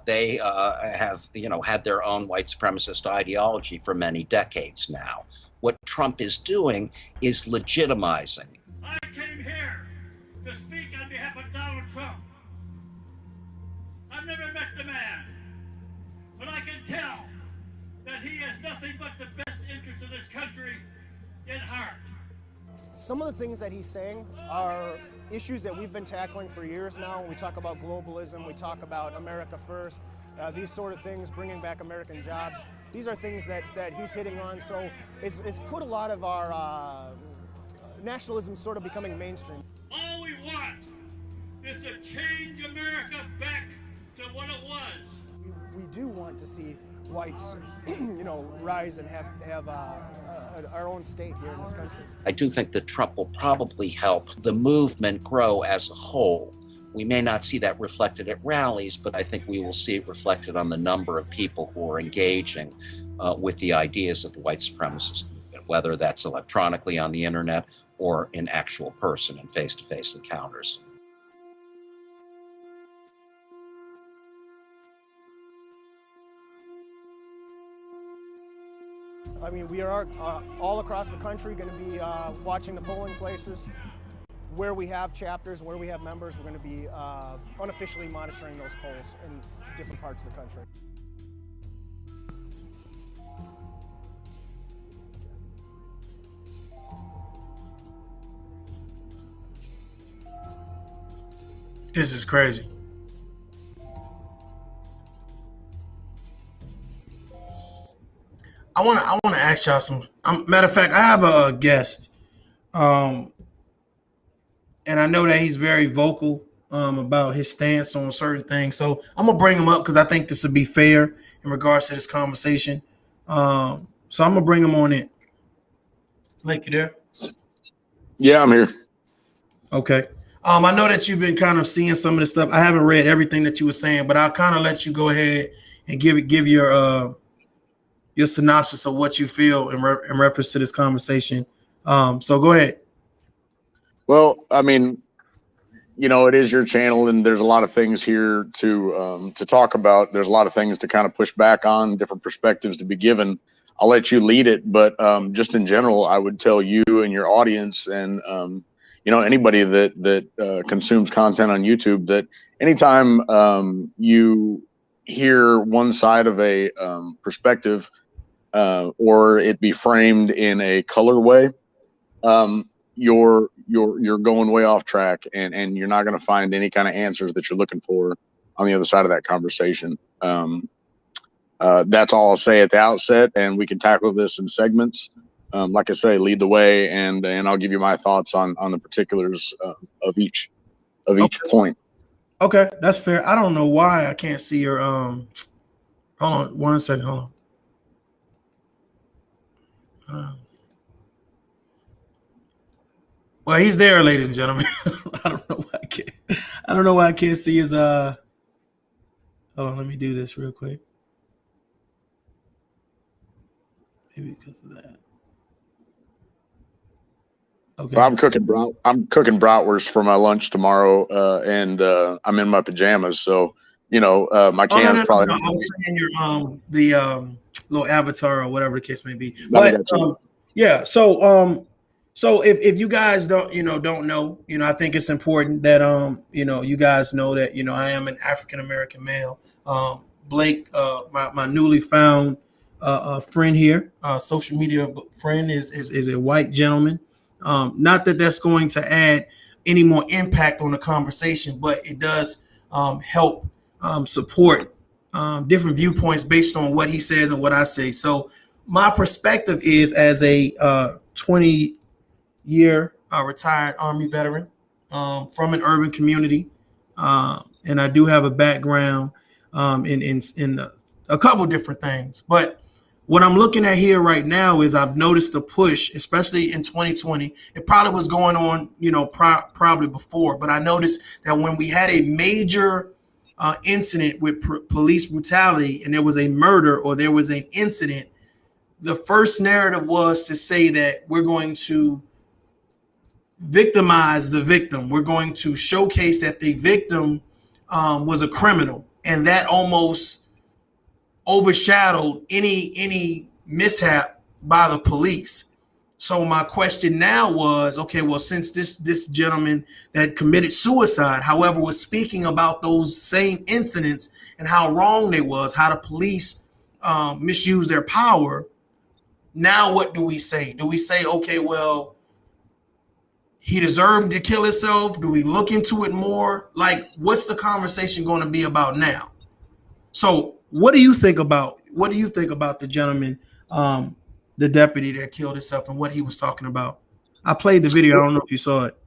Speaker 11: They have, you know, had their own white supremacist ideology for many decades now. What Trump is doing is legitimizing.
Speaker 5: I came here to speak on behalf of Donald Trump. I've never met the man, but I can tell that he has nothing but the best interest of this country in heart.
Speaker 12: Some of the things that he's saying are issues that we've been tackling for years now. When we talk about globalism, we talk about America first, these sort of things, bringing back American jobs. These are things that he's hitting on. So it's put a lot of our nationalism sort of becoming mainstream.
Speaker 5: All we want is to change America back to what it was.
Speaker 12: We do want to see whites, you know, rise and have our own state here in this country.
Speaker 11: I do think that Trump will probably help the movement grow as a whole. We may not see that reflected at rallies, but I think we will see it reflected on the number of people who are engaging with the ideas of the white supremacist movement, whether that's electronically on the internet or in actual person and face-to-face encounters.
Speaker 12: I mean, we are all across the country going to be watching the polling places. Where we have chapters, where we have members, we're going to be unofficially monitoring those polls in different parts of the country.
Speaker 1: This is crazy. I wanna ask y'all some. Matter of fact, I have a guest, um, and I know that he's very vocal about his stance on certain things. So I'm gonna bring him up because I think this would be fair in regards to this conversation. So I'm gonna bring him on in. Blake, you there?
Speaker 13: Yeah, I'm here.
Speaker 1: Okay. I know that you've been kind of seeing some of the stuff. I haven't read everything that you were saying, but I'll kind of let you go ahead and give your synopsis of what you feel in reference to this conversation. So go ahead.
Speaker 13: Well, I mean, you know, it is your channel, and there's a lot of things here to talk about. There's a lot of things to kind of push back on, different perspectives to be given. I'll let you lead it, but just in general, I would tell you and your audience, and you know, anybody that consumes content on YouTube, that anytime you hear one side of a perspective, or it be framed in a color way, you're going way off track, and you're not going to find any kind of answers that you're looking for on the other side of that conversation. That's all I'll say at the outset, and we can tackle this in segments. Like I say, lead the way, and I'll give you my thoughts on the particulars of each point.
Speaker 1: Okay, that's fair. I don't know why I can't see your hold on 1 second, hold on. Well, he's there, ladies and gentlemen. I don't know why I can't see his hold on, let me do this real quick. Maybe because of that. Okay.
Speaker 13: Well, I'm cooking bratwurst for my lunch tomorrow, and I'm in my pajamas, so you know my can's probably.
Speaker 1: No. I was saying your the little avatar or whatever the case may be. But yeah, so if you guys don't know, I think it's important that you guys know that I am an African American male. Blake, my newly found friend here, social media friend, is a white gentleman. Not that that's going to add any more impact on the conversation, but it does help support different viewpoints based on what he says and what I say. So my perspective is as a 20-year retired Army veteran from an urban community, and I do have a background in a couple different things. But what I'm looking at here right now is I've noticed the push, especially in 2020. It probably was going on, probably before, but I noticed that when we had a major incident with police brutality, and there was a murder or there was an incident, the first narrative was to say that we're going to victimize the victim. We're going to showcase that the victim was a criminal, and that almost overshadowed any mishap by the police. So my question now was, okay, well, since this gentleman that committed suicide, however, was speaking about those same incidents and how wrong they was, how the police misused their power, now what do we say? Do we say, okay, well, he deserved to kill himself? Do we look into it more? Like, what's the conversation going to be about now? So what do you think about the gentleman, the deputy that killed himself, and what he was talking about? I played the video. I don't know if you saw it.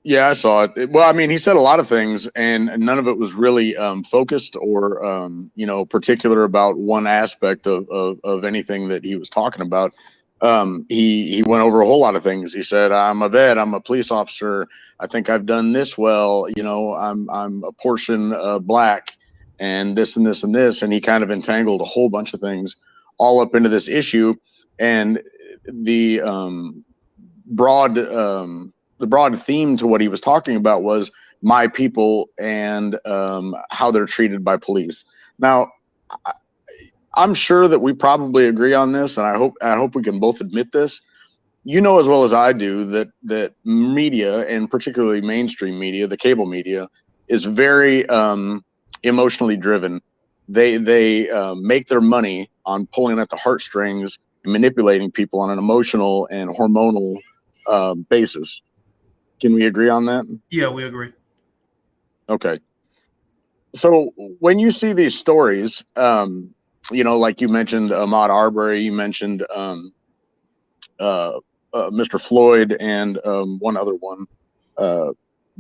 Speaker 13: Yeah, I saw it. Well, I mean, he said a lot of things, and none of it was really focused or particular about one aspect of anything that he was talking about. He went over a whole lot of things. He said, "I'm a vet. I'm a police officer. I think I've done this well. I'm a portion black, and this and this and this." And he kind of entangled a whole bunch of things all up into this issue, and the broad theme to what he was talking about was my people and how they're treated by police. Now, I'm sure that we probably agree on this, and I hope we can both admit this. You know as well as I do that media, and particularly mainstream media, the cable media, is very emotionally driven. They make their money on pulling at the heartstrings and manipulating people on an emotional and hormonal basis. Can we agree on that?
Speaker 1: Yeah, we agree.
Speaker 13: Okay. So when you see these stories, like you mentioned Ahmaud Arbery, you mentioned Mr. Floyd, and one other one,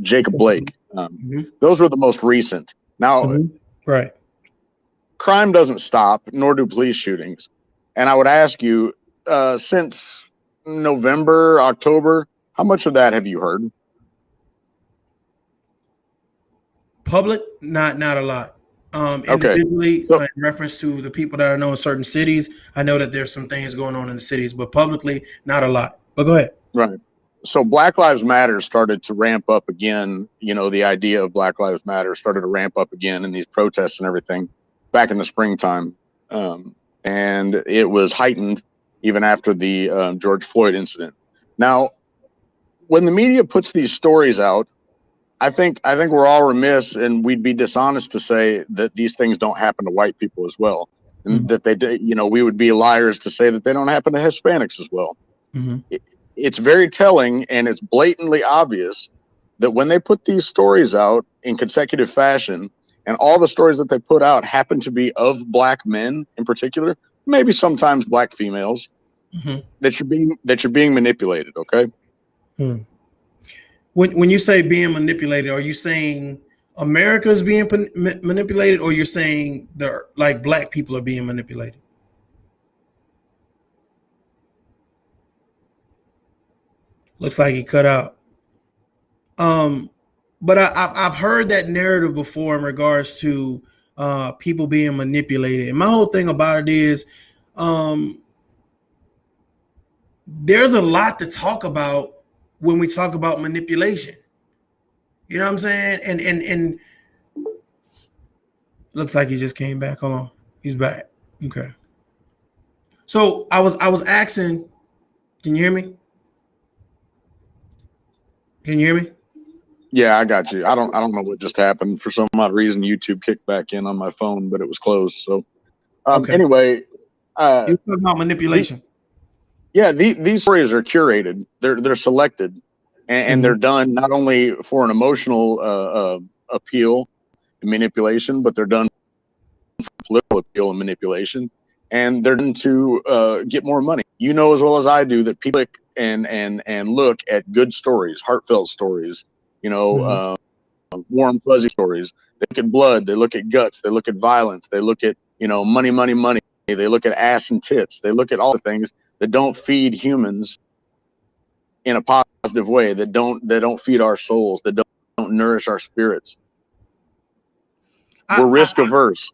Speaker 13: Jacob Blake. Those were the most recent. Now,
Speaker 1: right.
Speaker 13: Crime doesn't stop, nor do police shootings. And I would ask you, since November, October, how much of that have you heard?
Speaker 1: Public, not a lot.
Speaker 13: Okay.
Speaker 1: Individually,
Speaker 13: So,
Speaker 1: in reference to the people that I know in certain cities, I know that there's some things going on in the cities, but publicly, not a lot. But go ahead.
Speaker 13: right. So Black Lives Matter started to ramp up again. The idea of Black Lives Matter started to ramp up again in these protests and everything back in the springtime. And it was heightened even after the George Floyd incident. Now, when the media puts these stories out, I think we're all remiss, and we'd be dishonest to say that these things don't happen to white people as well, and that we would be liars to say that they don't happen to Hispanics as well. It's very telling, and it's blatantly obvious that when they put these stories out in consecutive fashion, and all the stories that they put out happen to be of Black men in particular, maybe sometimes Black females, that you're being manipulated. Okay.
Speaker 1: When you say being manipulated, are you saying America's being manipulated, or you're saying Black people are being manipulated? Looks like he cut out. But I've heard that narrative before in regards to people being manipulated. And my whole thing about it is there's a lot to talk about when we talk about manipulation. You know what I'm saying? And looks like he just came back. Hold on. He's back. Okay. So I was asking, can you hear me? Can you hear me?
Speaker 13: Yeah, I got you. I don't know what just happened. For some odd reason, YouTube kicked back in on my phone, but it was closed. So
Speaker 1: Okay.
Speaker 13: Anyway,
Speaker 1: you're talking about manipulation.
Speaker 13: These stories are curated. They're selected, and they're done not only for an emotional appeal and manipulation, but they're done for political appeal and manipulation, and they're done to get more money. You know as well as I do that people click and look at good stories, heartfelt stories, warm, fuzzy stories. They look at blood, they look at guts, they look at violence, they look at money, money, money. They look at ass and tits. They look at all the things that don't feed humans in a positive way, that don't feed our souls, that don't nourish our spirits. We're risk averse.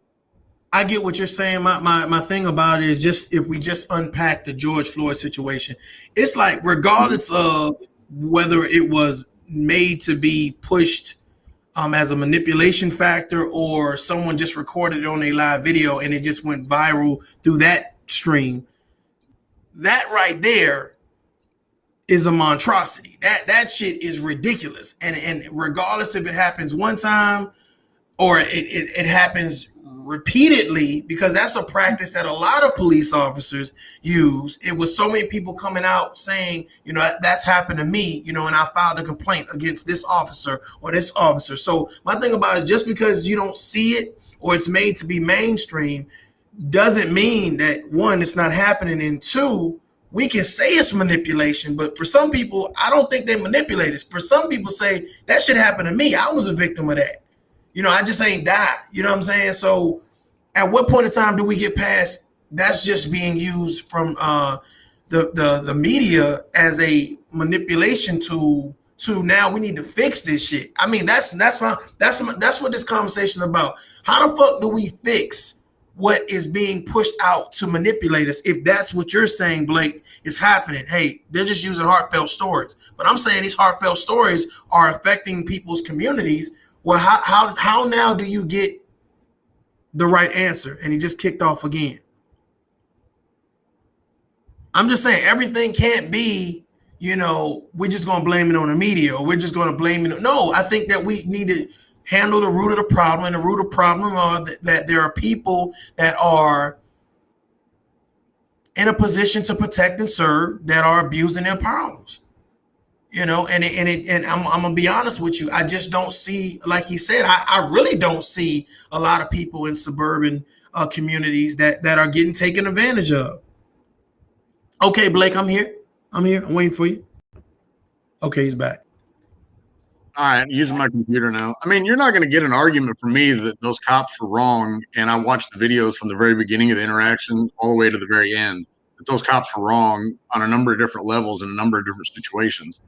Speaker 1: I get what you're saying. My thing about it is just if we just unpack the George Floyd situation, it's like regardless of whether it was made to be pushed as a manipulation factor or someone just recorded it on a live video and it just went viral through that stream, that right there is a monstrosity. That shit is ridiculous. And regardless if it happens one time or it happens repeatedly, because that's a practice that a lot of police officers use. It was so many people coming out saying, that's happened to me, and I filed a complaint against this officer or this officer. So my thing about it is just because you don't see it or it's made to be mainstream doesn't mean that, one, it's not happening, and two, we can say it's manipulation, but for some people, I don't think they manipulate it. For some people say, that shit happened to me. I was a victim of that. I just ain't died. You know what I'm saying? So at what point in time do we get past that's just being used from the media as a manipulation tool to now we need to fix this shit? I mean, that's what this conversation is about. How the fuck do we fix what is being pushed out to manipulate us? If that's what you're saying, Blake, is happening. Hey, they're just using heartfelt stories. But I'm saying these heartfelt stories are affecting people's communities. Well, how now do you get the right answer? And he just kicked off again. I'm just saying everything can't be, we're just going to blame it on the media or we're just going to blame it. No, I think that we need to handle the root of the problem. And the root of the problem are that there are people that are in a position to protect and serve that are abusing their powers. And I'm gonna be honest with you. I just don't see, like he said, I really don't see a lot of people in suburban communities that are getting taken advantage of. Okay, Blake, I'm here. I'm waiting for you. Okay, he's back.
Speaker 13: All right, using my computer now. I mean, you're not going to get an argument from me that those cops were wrong. And I watched the videos from the very beginning of the interaction all the way to the very end, that those cops were wrong on a number of different levels in a number of different situations.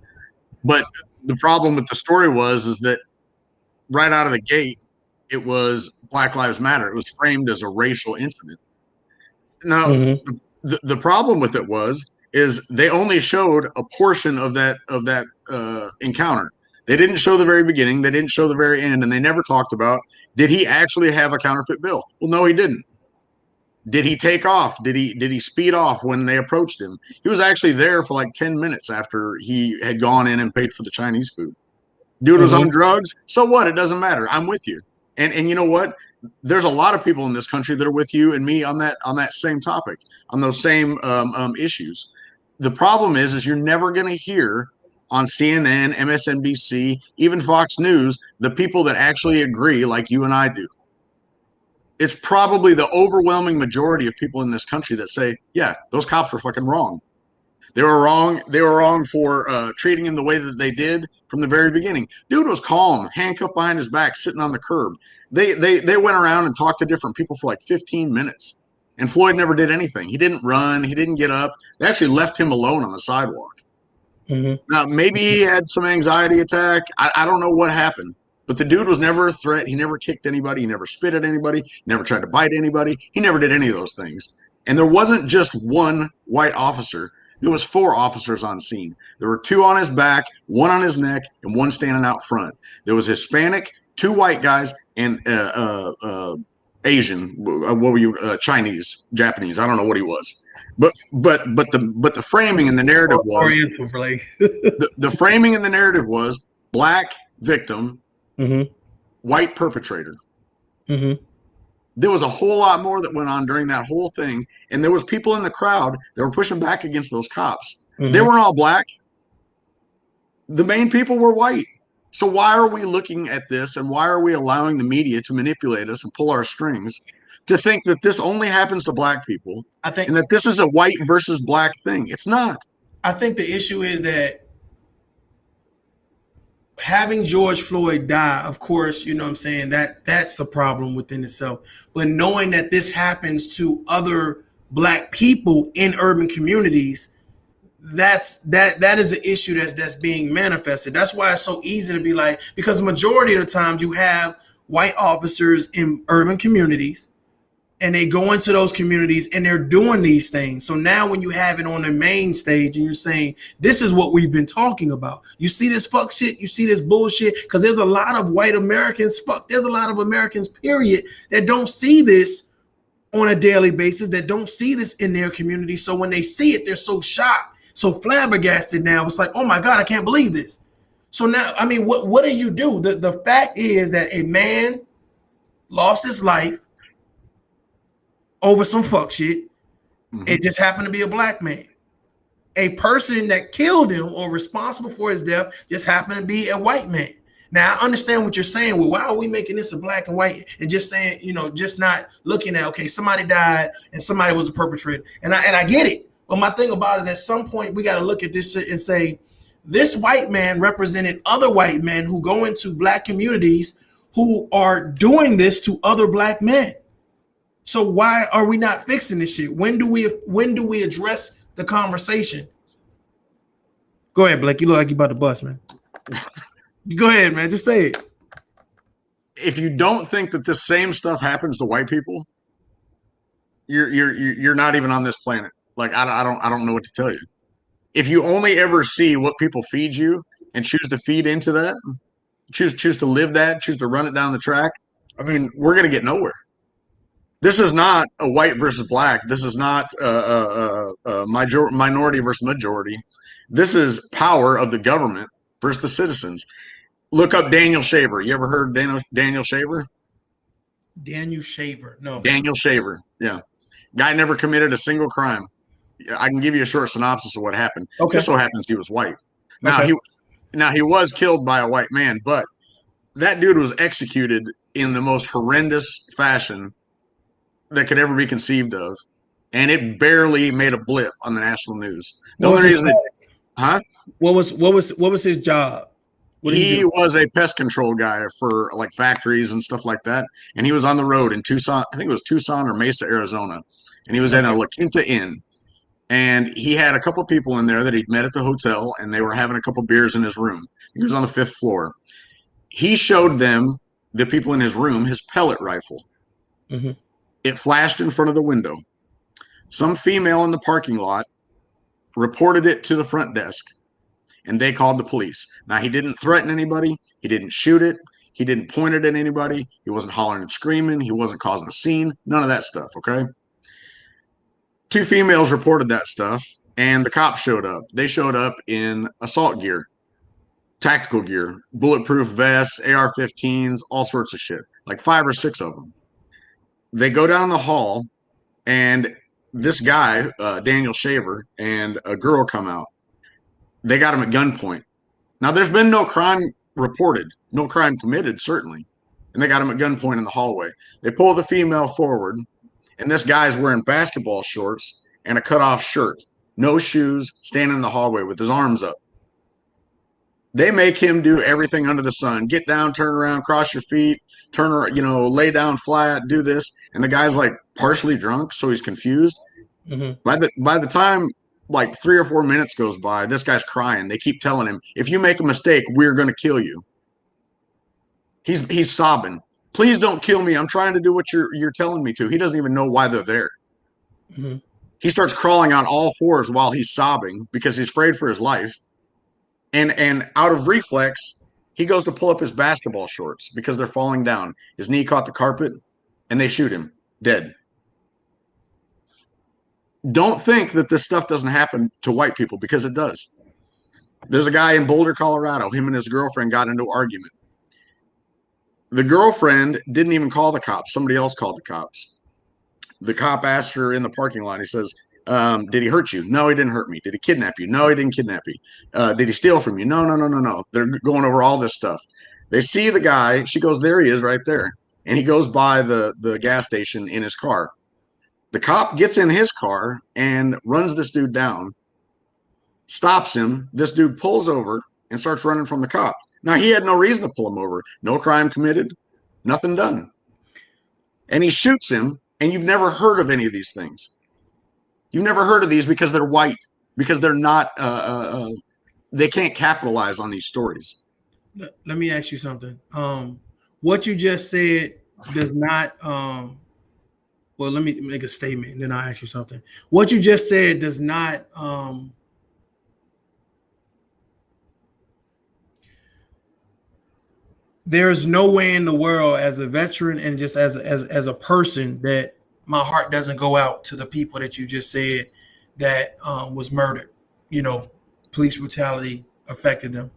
Speaker 13: But the problem with the story is that right out of the gate, it was Black Lives Matter. It was framed as a racial incident. Now, the problem with it is they only showed a portion of that encounter. They didn't show the very beginning. They didn't show the very end, and they never talked about, did he actually have a counterfeit bill? Well, no, he didn't. Did he take off? Did he speed off when they approached him? He was actually there for like 10 minutes after he had gone in and paid for the Chinese food. Dude was on drugs. So what? It doesn't matter. I'm with you. And you know what? There's a lot of people in this country that are with you and me on that same topic, on those same issues. The problem is you're never going to hear on CNN, MSNBC, even Fox News, the people that actually agree like you and I do. It's probably the overwhelming majority of people in this country that say, yeah, those cops were fucking wrong. They were wrong. They were wrong for treating him the way that they did from the very beginning. Dude was calm, handcuffed behind his back, sitting on the curb. They went around and talked to different people for like 15 minutes. And Floyd never did anything. He didn't run. He didn't get up. They actually left him alone on the sidewalk. Now, maybe he had some anxiety attack. I don't know what happened. But the dude was never a threat. He never kicked anybody. He never spit at anybody. He never tried to bite anybody. He never did any of those things. And there wasn't just one white officer. There was 4 officers on scene. There were 2 on his back, 1 on his neck, and 1 standing out front. There was Hispanic, 2 white guys, and Asian. What were you? Chinese, Japanese. I don't know what he was. But the framing and the narrative was
Speaker 1: Oriental, Blake.
Speaker 13: the framing and the narrative was black victim, white perpetrator. There was a whole lot more that went on during that whole thing, and there was people in the crowd that were pushing back against those cops. They weren't all black. The main people were white. So why are we looking at this, and why are we allowing the media to manipulate us and pull our strings to think that this only happens to black people, and that this is a white versus black thing? It's not.
Speaker 1: I think the issue is that having George Floyd die, of course, you know what I'm saying, that's a problem within itself. But knowing that this happens to other black people in urban communities, that is an issue that's being manifested. That's why it's so easy to be like, because the majority of the times you have white officers in urban communities, and they go into those communities and they're doing these things. So now when you have it on the main stage and you're saying, this is what we've been talking about. You see this fuck shit, you see this bullshit, because there's a lot of white Americans, there's a lot of Americans, period, that don't see this on a daily basis, that don't see this in their community. So when they see it, they're so shocked, so flabbergasted now. It's like, oh my God, I can't believe this. So now, I mean, what do you do? The fact is that a man lost his life over some fuck shit. It just happened to be a black man. A person that killed him or responsible for his death just happened to be a white man. Now, I understand what you're saying. Well, why are we making this a black and white and just saying, just not looking at, okay, somebody died and somebody was the perpetrator. And I get it. But my thing about it is at some point we got to look at this shit and say, this white man represented other white men who go into black communities who are doing this to other black men. So why are we not fixing this shit? When do we address the conversation? Go ahead, Blake. You look like you about to bust, man. Go ahead, man. Just say it.
Speaker 13: If you don't think that this same stuff happens to white people, you're not even on this planet. Like I don't know what to tell you. If you only ever see what people feed you and choose to feed into that, choose to live that, choose to run it down the track, I mean, we're gonna get nowhere. This is not a white versus black. This is not a minority versus majority. This is power of the government versus the citizens. Look up Daniel Shaver. You ever heard Daniel Shaver?
Speaker 1: Daniel Shaver. No.
Speaker 13: Daniel Shaver. Yeah. Guy never committed a single crime. I can give you a short synopsis of what happened.
Speaker 1: Okay.
Speaker 13: Just so happens he was white. Now, Now, he was killed by a white man, but that dude was executed in the most horrendous fashion that could ever be conceived of. And it barely made a blip on the national news. The only reason
Speaker 1: what was his job? What did he
Speaker 13: he
Speaker 1: do?
Speaker 13: was a pest control guy for like factories and stuff like that. And he was on the road in Tucson. I think it was Tucson or Mesa, Arizona. And he was in a La Quinta Inn. And he had a couple of people in there that he'd met at the hotel, and they were having a couple of beers in his room. He was on the 5th floor. He showed them, the people in his room, his pellet rifle.
Speaker 1: Mm-hmm.
Speaker 13: It flashed in front of the window. Some female in the parking lot reported it to the front desk, and they called the police. Now, he didn't threaten anybody. He didn't shoot it. He didn't point it at anybody. He wasn't hollering and screaming. He wasn't causing a scene. None of that stuff, okay? 2 females reported that stuff, and the cops showed up. They showed up in assault gear, tactical gear, bulletproof vests, AR-15s, all sorts of shit, like 5 or 6 of them. They go down the hall, and this guy, Daniel Shaver, and a girl come out. They got him at gunpoint. Now, there's been no crime reported, no crime committed, certainly, and they got him at gunpoint in the hallway. They pull the female forward, and this guy's wearing basketball shorts and a cutoff shirt, no shoes, standing in the hallway with his arms up. They make him do everything under the sun. Get down, turn around, cross your feet, lay down flat, do this. And the guy's like partially drunk, so he's confused.
Speaker 1: Mm-hmm.
Speaker 13: By the time like 3 or 4 minutes goes by, this guy's crying. They keep telling him, if you make a mistake, we're going to kill you. He's sobbing. Please don't kill me. I'm trying to do what you're telling me to. He doesn't even know why they're there.
Speaker 1: Mm-hmm.
Speaker 13: He starts crawling on all fours while he's sobbing because he's afraid for his life. And out of reflex, he goes to pull up his basketball shorts because they're falling down. His knee caught the carpet, and they shoot him dead. Don't think that this stuff doesn't happen to white people, because it does. There's a guy in Boulder, Colorado. Him and his girlfriend got into an argument. The girlfriend didn't even call the cops. Somebody else called the cops. The cop asked her in the parking lot. He says, did he hurt you? No, he didn't hurt me. Did he kidnap you? No, he didn't kidnap you. Did he steal from you? No. They're going over all this stuff. They see the guy. She goes, there he is right there. And he goes by the gas station in his car. The cop gets in his car and runs this dude down, stops him. This dude pulls over and starts running from the cop. Now, he had no reason to pull him over. No crime committed, nothing done. And he shoots him, and you've never heard of any of these things. You've never heard of these because they're white, because they're not, they can't capitalize on these stories.
Speaker 1: Let me ask you something. What you just said does not, well, let me make a statement, and then I'll ask you something. What you just said does not, there's no way in the world, as a veteran and just as a person, that my heart doesn't go out to the people that you just said that was murdered. Police brutality affected them.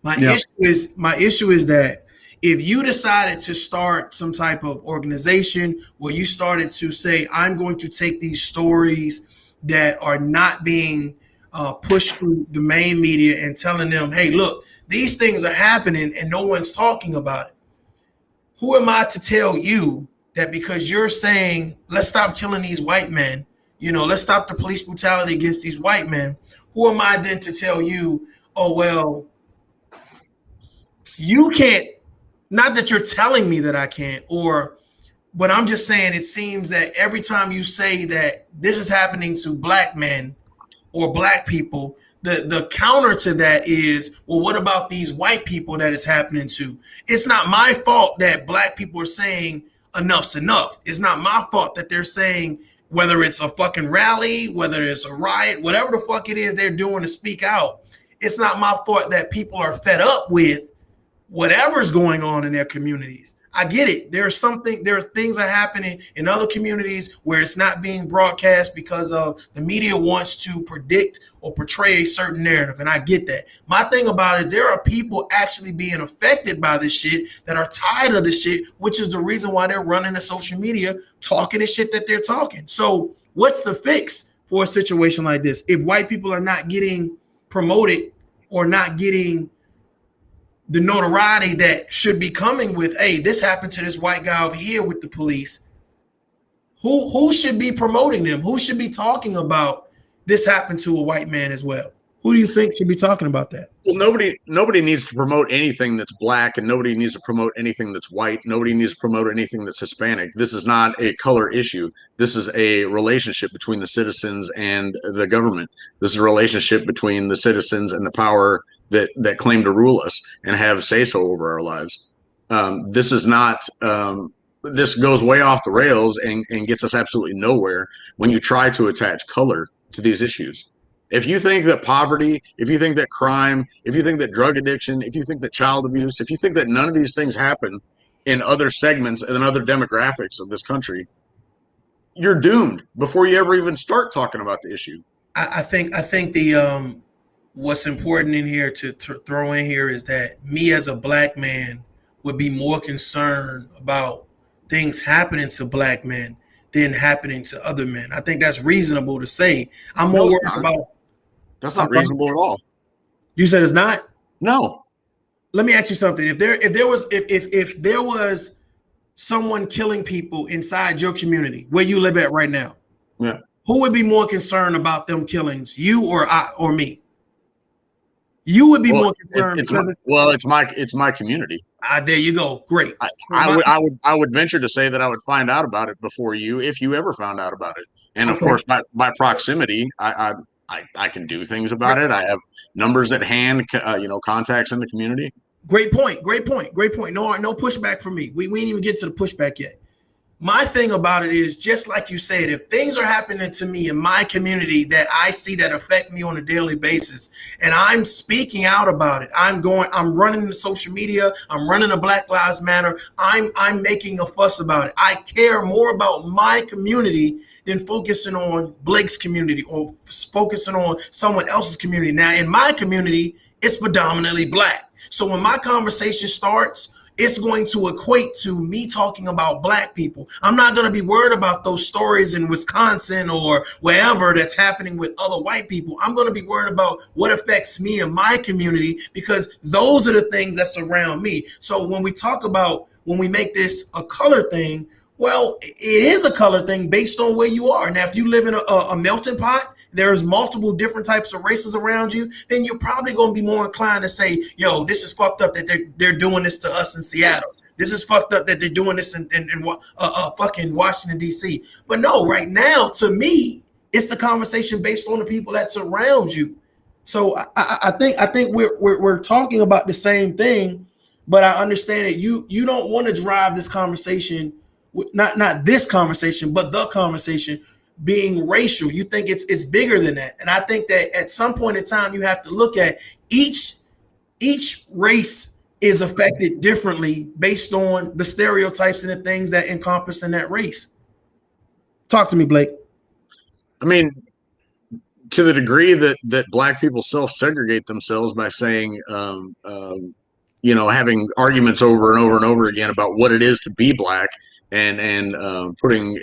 Speaker 1: My issue is that if you decided to start some type of organization where you started to say, I'm going to take these stories that are not being pushed through the main media and telling them, hey, look, these things are happening and no one's talking about it. Who am I to tell you that because you're saying, let's stop killing these white men, let's stop the police brutality against these white men. Who am I then to tell you, oh, well, you can't, not that you're telling me that I can't, but I'm just saying it seems that every time you say that this is happening to black men or black people, the counter to that is, well, what about these white people that it's happening to? It's not my fault that black people are saying enough's enough. It's not my fault that they're saying, whether it's a fucking rally, whether it's a riot, whatever the fuck it is they're doing to speak out. It's not my fault that people are fed up with whatever's going on in their communities. I get it. There are things that are happening in other communities where it's not being broadcast because of the media wants to predict or portray a certain narrative. And I get that. My thing about it is there are people actually being affected by this shit that are tired of this shit, which is the reason why they're running the social media, talking the shit that they're talking. So what's the fix for a situation like this? If white people are not getting promoted or not getting the notoriety that should be coming with, hey, this happened to this white guy over here with the police. Who should be promoting them? Who should be talking about this happened to a white man as well? Who do you think should be talking about that?
Speaker 13: Well, nobody needs to promote anything that's black, and nobody needs to promote anything that's white. Nobody needs to promote anything that's Hispanic. This is not a color issue. This is a relationship between the citizens and the government. This is a relationship between the citizens and the power that claim to rule us and have say so over our lives. This is not. This goes way off the rails and gets us absolutely nowhere when you try to attach color to these issues. If you think that poverty, if you think that crime, if you think that drug addiction, if you think that child abuse, if you think that none of these things happen in other segments and other demographics of this country, you're doomed before you ever even start talking about the issue.
Speaker 1: I think the what's important in here to throw in here is that me as a black man would be more concerned about things happening to black men than happening to other men. I think that's reasonable to say. I'm more worried about.
Speaker 13: That's not reasonable at all.
Speaker 1: You said it's not?
Speaker 13: No.
Speaker 1: Let me ask you something. If there was someone killing people inside your community where you live at right now,
Speaker 13: yeah,
Speaker 1: who would be more concerned about them killings, you or me? You would be more concerned.
Speaker 13: It's my community.
Speaker 1: There you go. Great.
Speaker 13: I would venture to say that I would find out about it before you, if you ever found out about it. And of course, by proximity, I can do things about it. I have numbers at hand, contacts in the community.
Speaker 1: Great point. No pushback from me. We ain't even get to the pushback yet. My thing about it is, just like you said, if things are happening to me in my community that I see that affect me on a daily basis, and I'm speaking out about it, I'm running the social media, I'm running a Black Lives Matter, I'm making a fuss about it. I care more about my community than focusing on Blake's community or focusing on someone else's community. Now, in my community, it's predominantly black. So when my conversation starts, it's going to equate to me talking about black people. I'm not going to be worried about those stories in Wisconsin or wherever that's happening with other white people. I'm going to be worried about what affects me and my community, because those are the things that surround me. So when we make this a color thing, well, it is a color thing based on where you are. Now, if you live in a melting pot, there's multiple different types of races around you, then you're probably going to be more inclined to say, yo, this is fucked up that they're doing this to us in Seattle. This is fucked up that they're doing this in fucking Washington, D.C. But no, right now, to me, it's the conversation based on the people that surround you. So I think we're talking about the same thing, but I understand that you don't want to drive this conversation, not this conversation, but the conversation being racial. You think it's bigger than that. And I think that at some point in time, you have to look at each race is affected differently based on the stereotypes and the things that encompass in that race. Talk to me, Blake.
Speaker 13: I mean, to the degree that black people self-segregate themselves by saying, having arguments over and over and over again about what it is to be black, and putting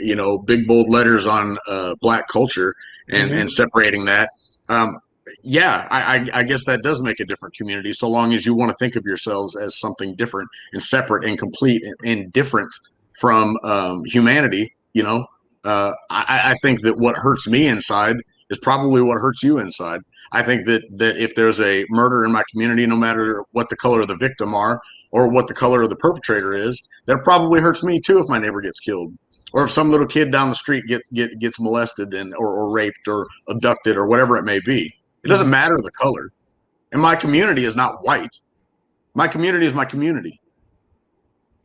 Speaker 13: big bold letters on black culture and separating that. I guess that does make a different community, so long as you want to think of yourselves as something different and separate and complete and different from humanity. I think that what hurts me inside is probably what hurts you inside. I think that if there's a murder in my community, no matter what the color of the victim are or what the color of the perpetrator is, that probably hurts me too if my neighbor gets killed, or if some little kid down the street gets molested or raped or abducted or whatever it may be. It doesn't matter the color. And my community is not white. My community is my community.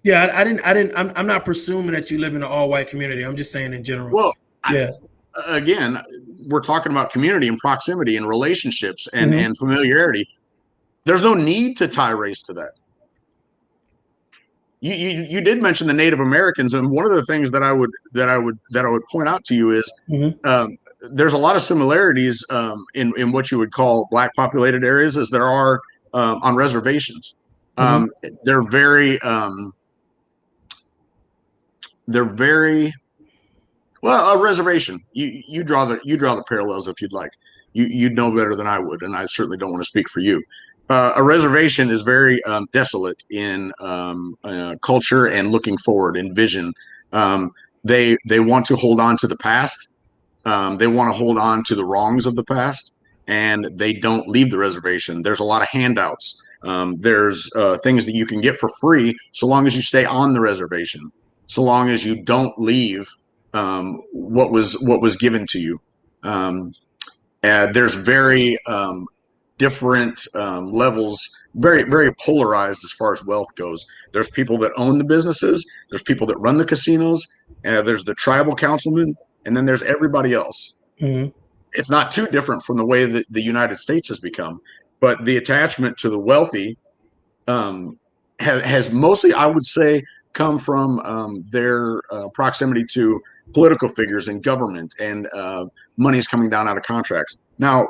Speaker 1: Yeah, I'm not presuming that you live in an all-white community. I'm just saying in general.
Speaker 13: Well,
Speaker 1: yeah.
Speaker 13: Again, we're talking about community and proximity and relationships and familiarity. There's no need to tie race to that. You did mention the Native Americans, and one of the things that I would point out to you is there's a lot of similarities in what you would call black populated areas as there are on reservations. They're very well, a reservation. You draw the parallels if you'd like. You'd know better than I would, and I certainly don't want to speak for you. A reservation is very desolate in culture and looking forward in vision. They want to hold on to the past. They want to hold on to the wrongs of the past, and they don't leave the reservation. There's a lot of handouts. There's things that you can get for free so long as you stay on the reservation, so long as you don't leave what was given to you. There's very different levels, very polarized as far as wealth goes. There's people that own the businesses, there's people that run the casinos, there's the tribal councilmen, and then there's everybody else.
Speaker 1: Mm-hmm.
Speaker 13: It's not too different from the way that the United States has become, but the attachment to the wealthy has mostly, I would say, come from their proximity to political figures in government, and money's coming down out of contracts. Now,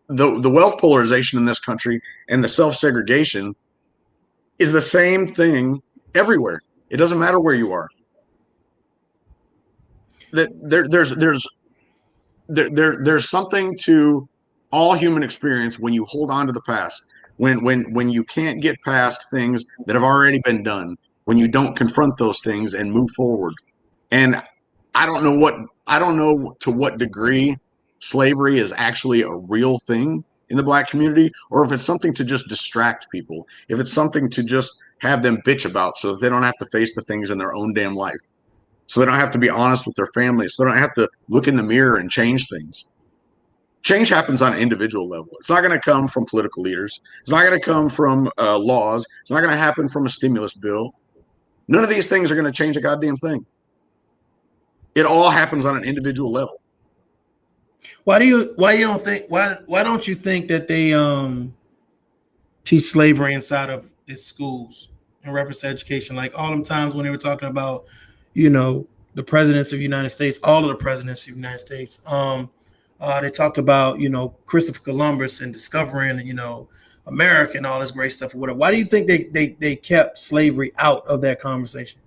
Speaker 13: the wealth polarization in this country and the self-segregation is the same thing everywhere. It doesn't matter where you are. There's something to all human experience when you hold on to the past, when you can't get past things that have already been done, when you don't confront those things and move forward. And I don't know to what degree slavery is actually a real thing in the Black community, or if it's something to just distract people, if it's something to just have them bitch about so that they don't have to face the things in their own damn life, so they don't have to be honest with their families, so they don't have to look in the mirror and change things. Change happens on an individual level. It's not going to come from political leaders. It's not going to come from laws. It's not going to happen from a stimulus bill. None of these things are going to change a goddamn thing. It all happens on an individual level.
Speaker 1: Why don't you think that they teach slavery inside of its schools in reference to education? Like all them times when they were talking about, the presidents of the United States, all of the presidents of the United States, they talked about, Christopher Columbus and discovering, America and all this great stuff or whatever. Why do you think they kept slavery out of that conversation?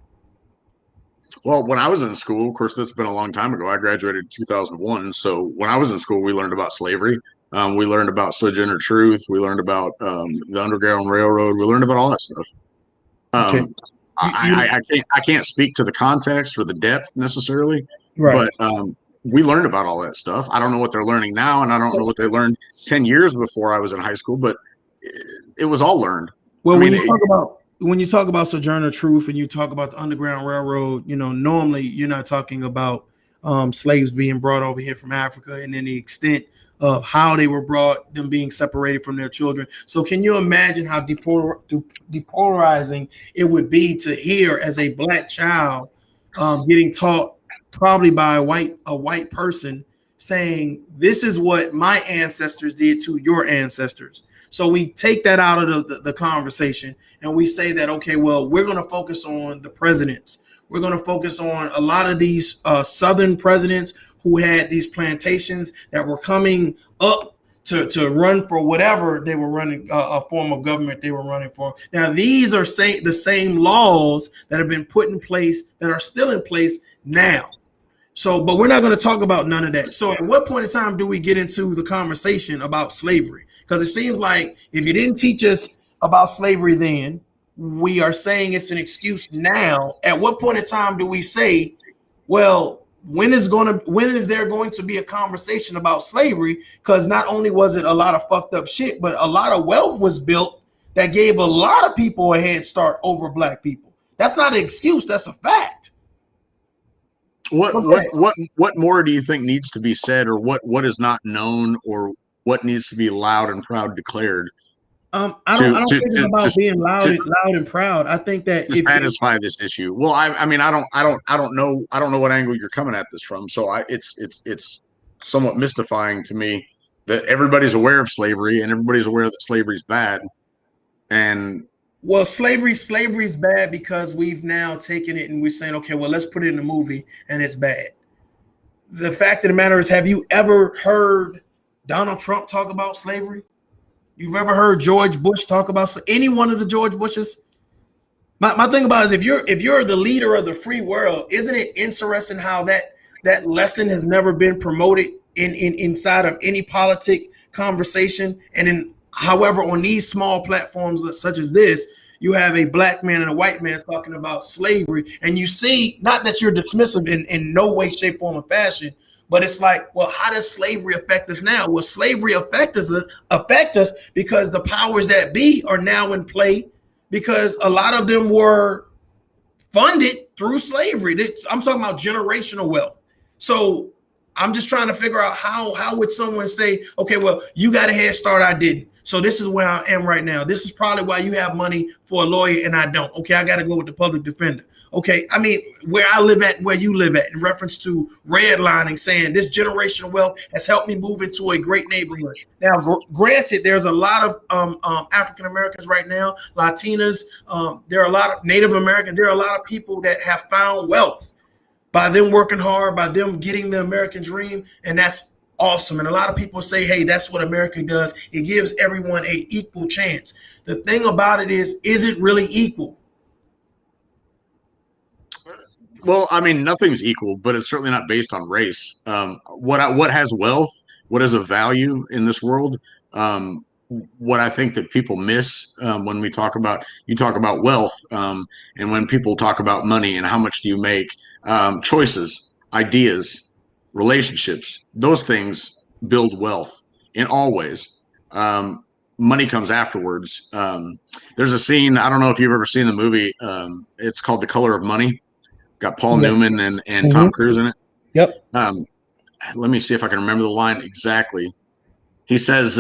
Speaker 13: Well, when I was in school, of course, that's been a long time ago. I graduated in 2001. So when I was in school, we learned about slavery. We learned about Sojourner Truth. We learned about the Underground Railroad. We learned about all that stuff.
Speaker 1: Okay.
Speaker 13: I can't speak to the context or the depth necessarily,
Speaker 1: right.
Speaker 13: But we learned about all that stuff. I don't know what they're learning now, and I don't know what they learned 10 years before I was in high school, but it was all learned.
Speaker 1: Well, when you talk about Sojourner Truth and you talk about the Underground Railroad, normally you're not talking about slaves being brought over here from Africa and then the extent of how they were brought, them being separated from their children. So can you imagine how depolarizing it would be to hear as a Black child getting taught probably by a white person saying, this is what my ancestors did to your ancestors. So we take that out of the conversation and we say that, okay, well, we're going to focus on the presidents. We're going to focus on a lot of these Southern presidents who had these plantations that were coming up to run for whatever they were running, a form of government they were running for. Now, these are the same laws that have been put in place that are still in place now. So, but we're not going to talk about none of that. So at what point in time do we get into the conversation about slavery? Because it seems like if you didn't teach us about slavery then, we are saying it's an excuse now. At what point in time do we say, well, when is there going to be a conversation about slavery? Because not only was it a lot of fucked up shit, but a lot of wealth was built that gave a lot of people a head start over Black people. That's not an excuse. That's a fact.
Speaker 13: What more do you think needs to be said, or what is not known, or what needs to be loud and proud declared?
Speaker 1: I don't think it's about being loud and proud. I think that
Speaker 13: to satisfy this issue. Well, I mean, I don't know what angle you're coming at this from. So it's somewhat mystifying to me that everybody's aware of slavery and everybody's aware that slavery's bad. And
Speaker 1: well, slavery's bad because we've now taken it and we're saying, okay, well, let's put it in a movie and it's bad. The fact of the matter is, have you ever heard Donald Trump talk about slavery? You've ever heard George Bush talk about any one of the George Bushes? My thing about it is, if you're the leader of the free world, isn't it interesting how that lesson has never been promoted inside of any politic conversation? And then However, on these small platforms such as this, you have a black man and a white man talking about slavery, and you see, not that you're dismissive in no way, shape, form, or fashion, but it's like, well, how does slavery affect us now? Well, slavery affect us because the powers that be are now in play, because a lot of them were funded through slavery. I'm talking about generational wealth. So I'm just trying to figure out how would someone say, okay, well, you got a head start, I didn't. So this is where I am right now. This is probably why you have money for a lawyer and I don't. Okay, I got to go with the public defender. Okay, I mean, where I live at, where you live at, in reference to redlining, saying this generational wealth has helped me move into a great neighborhood. Now, granted, there's a lot of African Americans right now, Latinas. There are a lot of Native Americans. There are a lot of people that have found wealth by them working hard, by them getting the American dream, and that's awesome. And a lot of people say, hey, that's what America does. It gives everyone an equal chance. The thing about it is it really equal?
Speaker 13: Well, I mean, nothing's equal, but it's certainly not based on race. What has wealth, what is of value in this world? What I think that people miss when you talk about wealth, and when people talk about money and how much do you make, choices, ideas, relationships, those things build wealth in all ways. Money comes afterwards. There's a scene, I don't know if you've ever seen the movie. It's called The Color of Money. Got Paul Newman and Tom Cruise in it.
Speaker 1: Yep.
Speaker 13: Let me see if I can remember the line exactly. He says,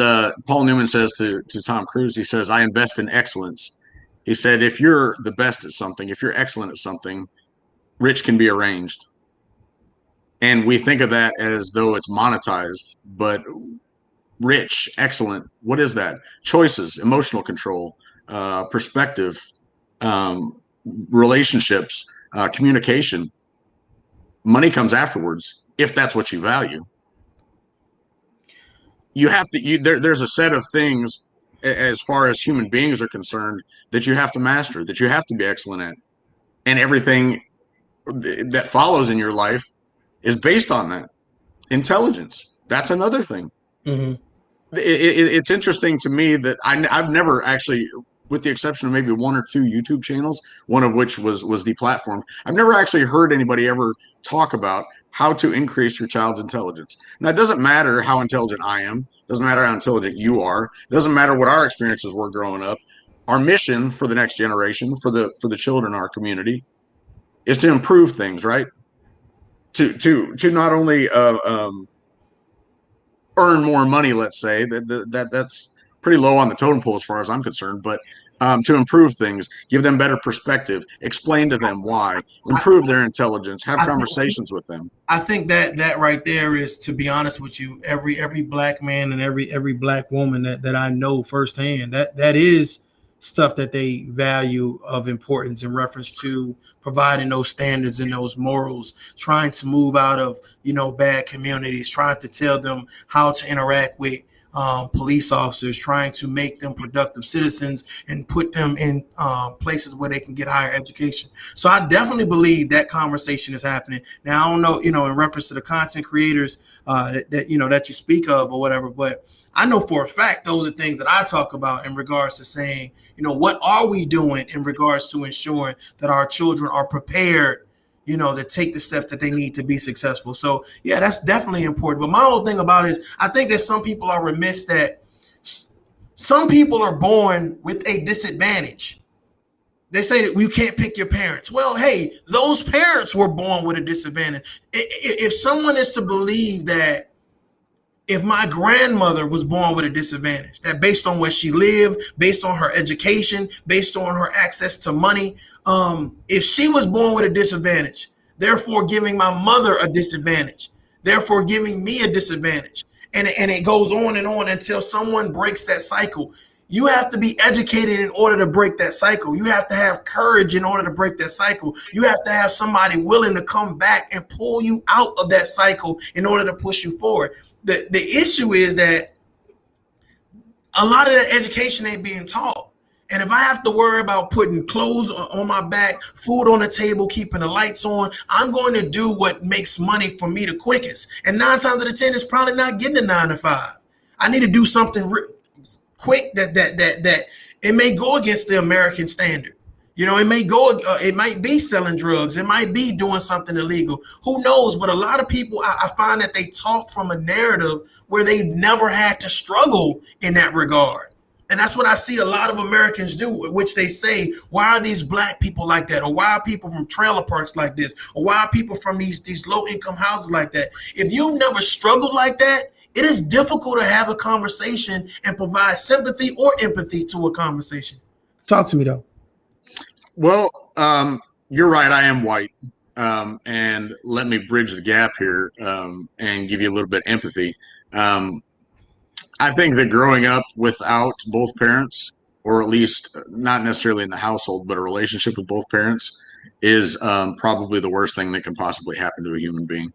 Speaker 13: Paul Newman says to Tom Cruise, he says, I invest in excellence. He said, if you're the best at something, if you're excellent at something, rich can be arranged. And we think of that as though it's monetized, but rich, excellent, what is that? Choices, emotional control, perspective, relationships, communication. Money comes afterwards if that's what you value. You have to, there's a set of things as far as human beings are concerned that you have to master, that you have to be excellent at. And everything that follows in your life is based on that. Intelligence, that's another thing.
Speaker 1: Mm-hmm.
Speaker 13: It's interesting to me that I've never actually, with the exception of maybe one or two YouTube channels, one of which was deplatformed, I've never actually heard anybody ever talk about how to increase your child's intelligence. Now, it doesn't matter how intelligent I am. It doesn't matter how intelligent you are. It doesn't matter what our experiences were growing up. Our mission for the next generation, for the children in our community, is to improve things, right? To not only earn more money, let's say, that's pretty low on the totem pole as far as I'm concerned, but to improve things, give them better perspective, explain to them why, improve their intelligence, have conversations with them.
Speaker 1: I think that right there is, to be honest with you, every black man and every black woman that I know firsthand, that is stuff that they value of importance in reference to providing those standards and those morals, trying to move out of, bad communities, trying to tell them how to interact with police officers, trying to make them productive citizens and put them in places where they can get higher education. So I definitely believe that conversation is happening. Now, I don't know, in reference to the content creators that you speak of or whatever, but I know for a fact those are things that I talk about in regards to saying, what are we doing in regards to ensuring that our children are prepared, to take the steps that they need to be successful. So, yeah, that's definitely important. But my whole thing about it is I think that some people are remiss that some people are born with a disadvantage. They say that you can't pick your parents. Well, hey, those parents were born with a disadvantage. If someone is to believe that if my grandmother was born with a disadvantage, that based on where she lived, based on her education, based on her access to money, if she was born with a disadvantage, therefore giving my mother a disadvantage, therefore giving me a disadvantage, and it goes on and on until someone breaks that cycle. You have to be educated in order to break that cycle. You have to have courage in order to break that cycle. You have to have somebody willing to come back and pull you out of that cycle in order to push you forward. The issue is that a lot of that education ain't being taught. And if I have to worry about putting clothes on my back, food on the table, keeping the lights on, I'm going to do what makes money for me the quickest. And 9 times out of 10, it's probably not getting a 9 to 5. I need to do something quick that it may go against the American standard. It might be selling drugs. It might be doing something illegal. Who knows? But a lot of people, I find that they talk from a narrative where they've never had to struggle in that regard. And that's what I see a lot of Americans do, which they say, why are these black people like that? Or why are people from trailer parks like this? Or why are people from these low income houses like that? If you've never struggled like that, it is difficult to have a conversation and provide sympathy or empathy to a conversation. Talk to me though.
Speaker 13: Well, you're right. I am white. And let me bridge the gap here and give you a little bit of empathy. I think that growing up without both parents, or at least not necessarily in the household, but a relationship with both parents, is probably the worst thing that can possibly happen to a human being.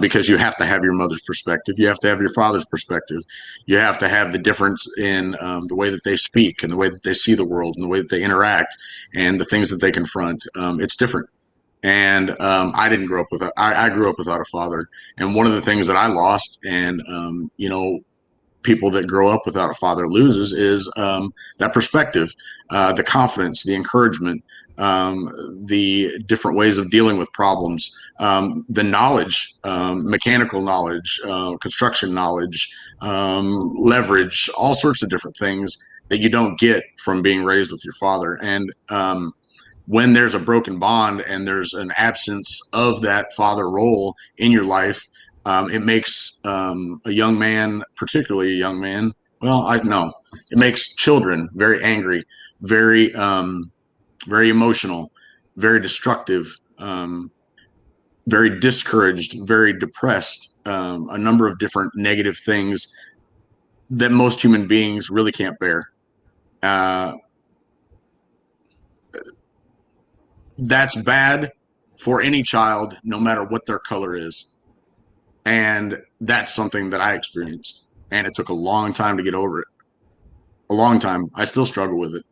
Speaker 13: Because you have to have your mother's perspective, you have to have your father's perspective, you have to have the difference in the way that they speak and the way that they see the world and the way that they interact and the things that they confront. It's different. And I didn't grow up with I grew up without a father. And one of the things that I lost, and people that grow up without a father loses, is that perspective, the confidence, the encouragement, the different ways of dealing with problems, the knowledge, mechanical knowledge, construction knowledge, leverage, all sorts of different things that you don't get from being raised with your father. And when there's a broken bond and there's an absence of that father role in your life, it makes a young man, particularly a young man, it makes children very angry, very emotional, very destructive, very discouraged, very depressed, a number of different negative things that most human beings really can't bear. That's bad for any child, no matter what their color is. And that's something that I experienced. And it took a long time to get over it. A long time. I still struggle with it.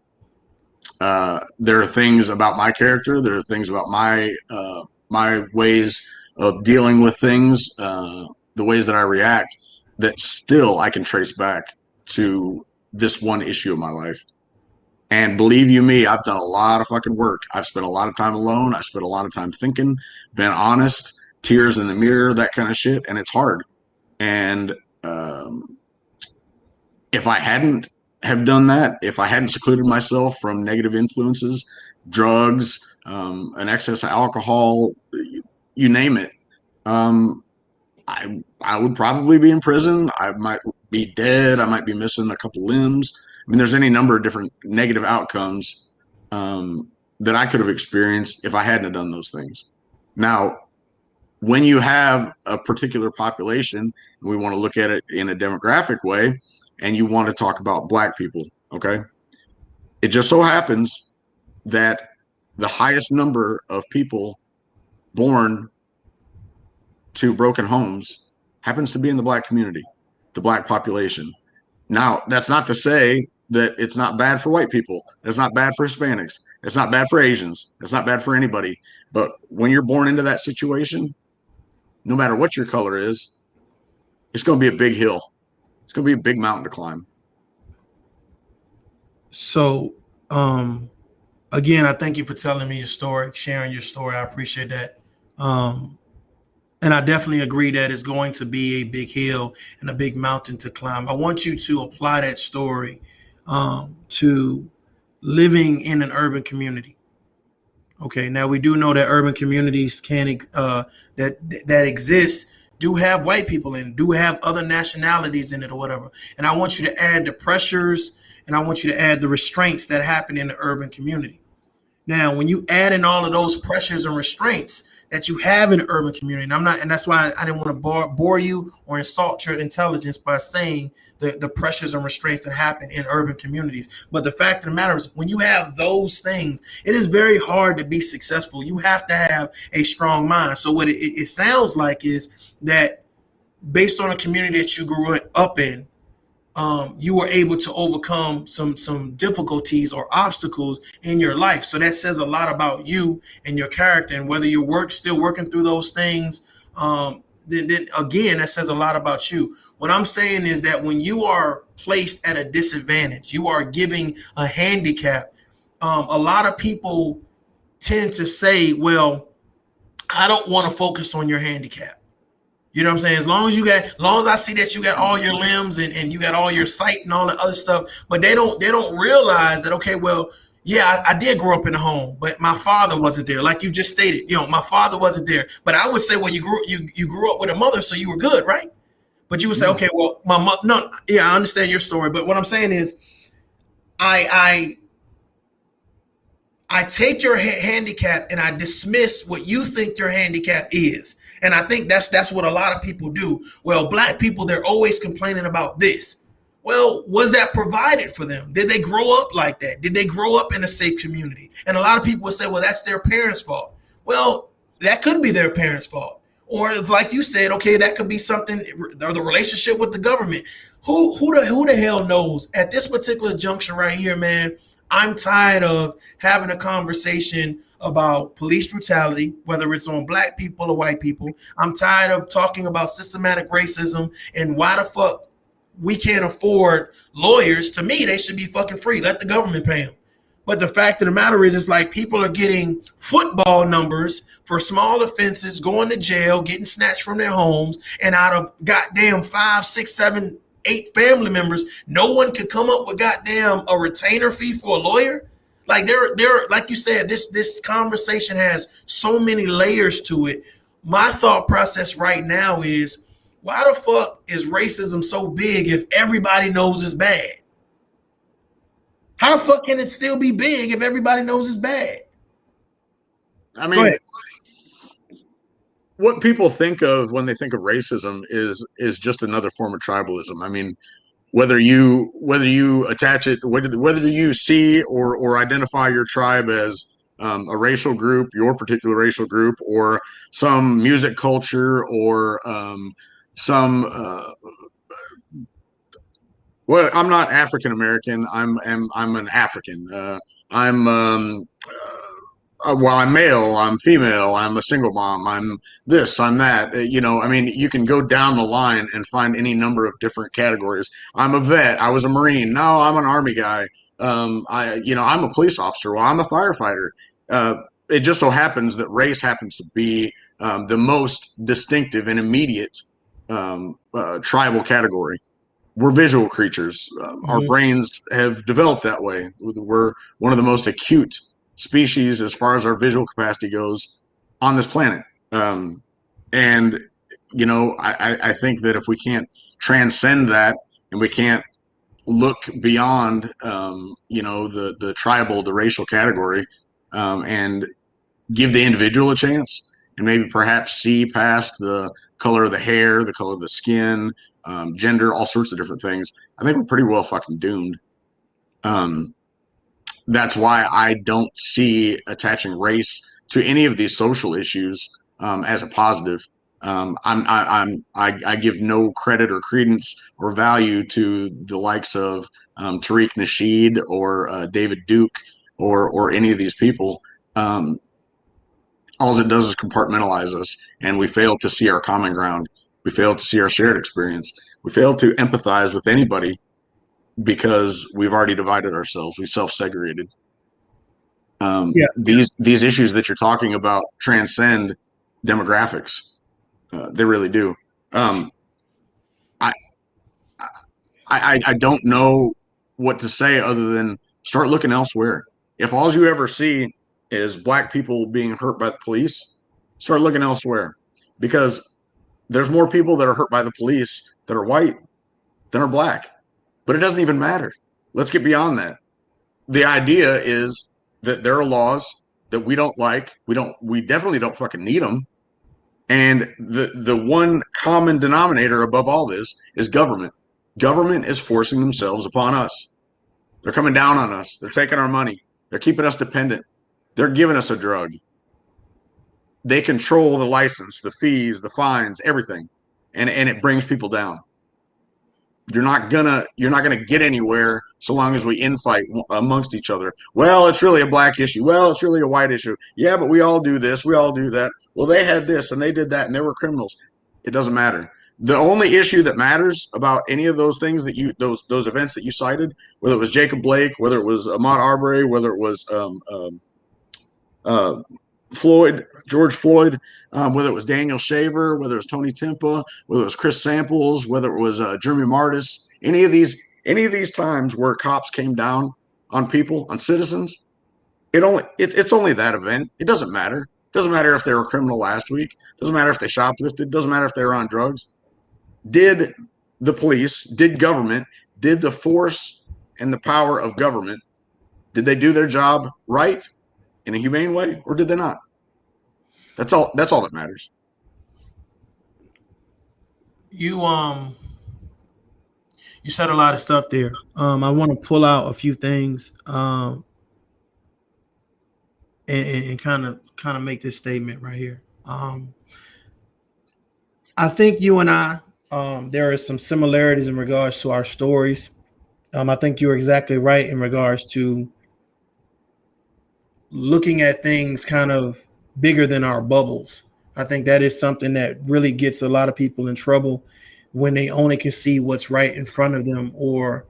Speaker 13: There are things about my character. There are things about my ways of dealing with things, the ways that I react, that still I can trace back to this one issue of my life. And believe you me, I've done a lot of fucking work. I've spent a lot of time alone. I spent a lot of time thinking, been honest, tears in the mirror, that kind of shit. And it's hard. And if I hadn't have done that, if I hadn't secluded myself from negative influences, drugs, an excess of alcohol, you name it, I would probably be in prison. I might be dead. I might be missing a couple limbs. I mean, there's any number of different negative outcomes that I could have experienced if I hadn't have done those things. Now, when you have a particular population, and we want to look at it in a demographic way, and you want to talk about Black people, okay? It just so happens that the highest number of people born to broken homes happens to be in the Black community, the Black population. Now, that's not to say that it's not bad for white people. It's not bad for Hispanics. It's not bad for Asians. It's not bad for anybody. But when you're born into that situation, no matter what your color is, it's going to be a big hill. It's going to be a big mountain to climb.
Speaker 1: So, again, I thank you for telling me your story, sharing your story. I appreciate that. And I definitely agree that it's going to be a big hill and a big mountain to climb. I want you to apply that story to living in an urban community. Okay, now we do know that urban communities that exist do have white people in, do have other nationalities in it or whatever. And I want you to add the pressures and I want you to add the restraints that happen in the urban community. Now, when you add in all of those pressures and restraints that you have in the urban community, and that's why I didn't want to bore you or insult your intelligence by saying the pressures and restraints that happen in urban communities. But the fact of the matter is, when you have those things, it is very hard to be successful. You have to have a strong mind. So what it sounds like is that based on a community that you grew up in, you were able to overcome some difficulties or obstacles in your life. So that says a lot about you and your character, and whether you're still working through those things. Then again, that says a lot about you. What I'm saying is that when you are placed at a disadvantage, you are giving a handicap. A lot of people tend to say, well, I don't want to focus on your handicap. You know what I'm saying? As long as I see that you got all your limbs and you got all your sight and all the other stuff, but they don't realize that, okay, well, yeah, I did grow up in a home, but my father wasn't there. Like you just stated, my father wasn't there. But I would say, well, you grew up with a mother, so you were good, right? But you would say, okay, well, my mother. No, yeah, I understand your story, but what I'm saying is, I take your handicap and I dismiss what you think your handicap is. And I think that's what a lot of people do. Well, black people, they're always complaining about this. Well, was that provided for them? Did they grow up like that? Did they grow up in a safe community? And a lot of people would say, well, that's their parents' fault. Well, that could be their parents' fault. Or it's like you said, okay, that could be something, or the relationship with the government. Who the hell knows? At this particular junction right here, man, I'm tired of having a conversation about police brutality, whether it's on black people or white people. I'm tired of talking about systematic racism and why the fuck we can't afford lawyers. To me, they should be fucking free. Let the government pay them. But the fact of the matter is, it's like people are getting football numbers for small offenses, going to jail, getting snatched from their homes, and out of goddamn 5, 6, 7, 8 family members, no one could come up with goddamn a retainer fee for a lawyer. Like they're like you said, this conversation has so many layers to it. My thought process right now is, why the fuck is racism so big if everybody knows it's bad? How the fuck can it still be big if everybody knows it's bad?
Speaker 13: I mean, what people think of when they think of racism is just another form of tribalism. I mean, whether you attach it, whether you see or identify your tribe as a racial group, your particular racial group, or some music culture, or some well, I'm not African American. I'm an African. Well, I'm male, I'm female, I'm a single mom, I'm this, I'm that. I mean, you can go down the line and find any number of different categories. I'm a vet. I was a Marine. No, I'm an Army guy. I'm a police officer. Well, I'm a firefighter. It just so happens that race happens to be the most distinctive and immediate tribal category. We're visual creatures. Our brains have developed that way. We're one of the most acute species as far as our visual capacity goes on this planet. And I think that if we can't transcend that and we can't look beyond the tribal, the racial category, and give the individual a chance, and maybe perhaps see past the color of the hair, the color of the skin, gender, all sorts of different things, I think we're pretty well fucking doomed. That's why I don't see attaching race to any of these social issues as a positive. I give no credit or credence or value to the likes of Tariq Nasheed or David Duke or any of these people. All it does is compartmentalize us, and we fail to see our common ground. We fail to see our shared experience. We fail to empathize with anybody because we've already divided ourselves. We self-segregated. These issues that you're talking about transcend demographics. They really do. I don't know what to say other than start looking elsewhere. If all you ever see is black people being hurt by the police, start looking elsewhere, because there's more people that are hurt by the police that are white than are black. But it doesn't even matter. Let's get beyond that. The idea is that there are laws that we don't like. We definitely don't fucking need them. And the one common denominator above all this is government. Government is forcing themselves upon us. They're coming down on us. They're taking our money. They're keeping us dependent. They're giving us a drug. They control the license, the fees, the fines, everything. And it brings people down. You're not gonna get anywhere so long as we infight amongst each other. Well, it's really a black issue. Well, it's really a white issue. Yeah, but we all do this. We all do that. Well, they had this and they did that and they were criminals. It doesn't matter.
Speaker 14: The only issue that matters about any of those things that those events that you cited, whether it was Jacob Blake, whether it was Ahmaud Arbery, whether it was George Floyd, whether it was Daniel Shaver, whether it was Tony Timpa, whether it was Chris Samples, whether it was Jeremy Martis, any of these times where cops came down on people, on citizens, it's only that event. It doesn't matter. It doesn't matter if they were a criminal last week. It doesn't matter if they shoplifted. It doesn't matter if they were on drugs. Did the police, did government, did the force and the power of government, did they do their job right in a humane way, or did they not? That's all that matters.
Speaker 1: You said a lot of stuff there. I want to pull out a few things and kind of make this statement right here. I think you and I, there are some similarities in regards to our stories. I think you're exactly right in regards to looking at things kind of bigger than our bubbles. I think that is something that really gets a lot of people in trouble when they only can see what's right in front of them or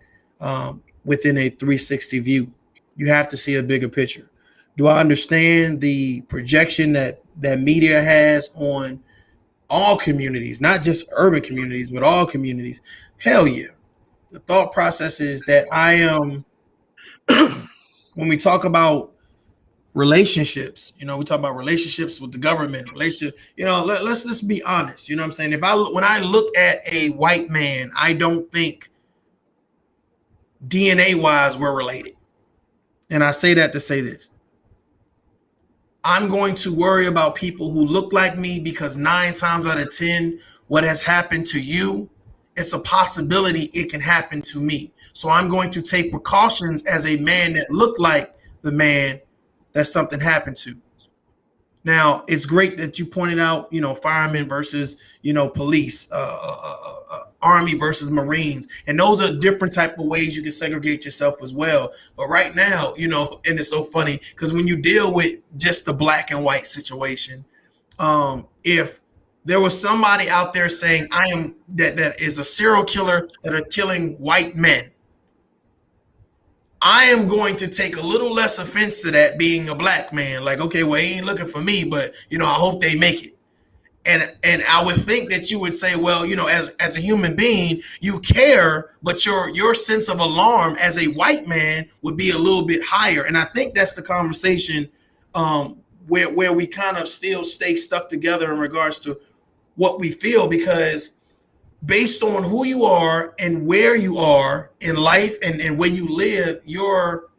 Speaker 1: within a 360 view. You have to see a bigger picture. Do I understand the projection that media has on all communities, not just urban communities, but all communities? Hell yeah. The thought process is that I am, when we talk about relationships, we talk about relationships with the government, let's just be honest. You know what I'm saying? When I look at a white man, I don't think DNA wise we're related. And I say that to say this. I'm going to worry about people who look like me because 9 times out of 10, what has happened to you, it's a possibility it can happen to me. So I'm going to take precautions as a man that looked like the man that something happened to. Now, it's great that you pointed out, firemen versus, police, Army versus Marines. And those are different type of ways you can segregate yourself as well. But right now, and it's so funny because when you deal with just the black and white situation, if there was somebody out there saying I am that is a serial killer that are killing white men, I am going to take a little less offense to that being a black man. Like, okay, well, he ain't looking for me, but I hope they make it. And I would think that you would say, well, as a human being, you care, but your sense of alarm as a white man would be a little bit higher. And I think that's the conversation where we kind of still stay stuck together in regards to what we feel, because based on who you are and where you are in life and where you live, your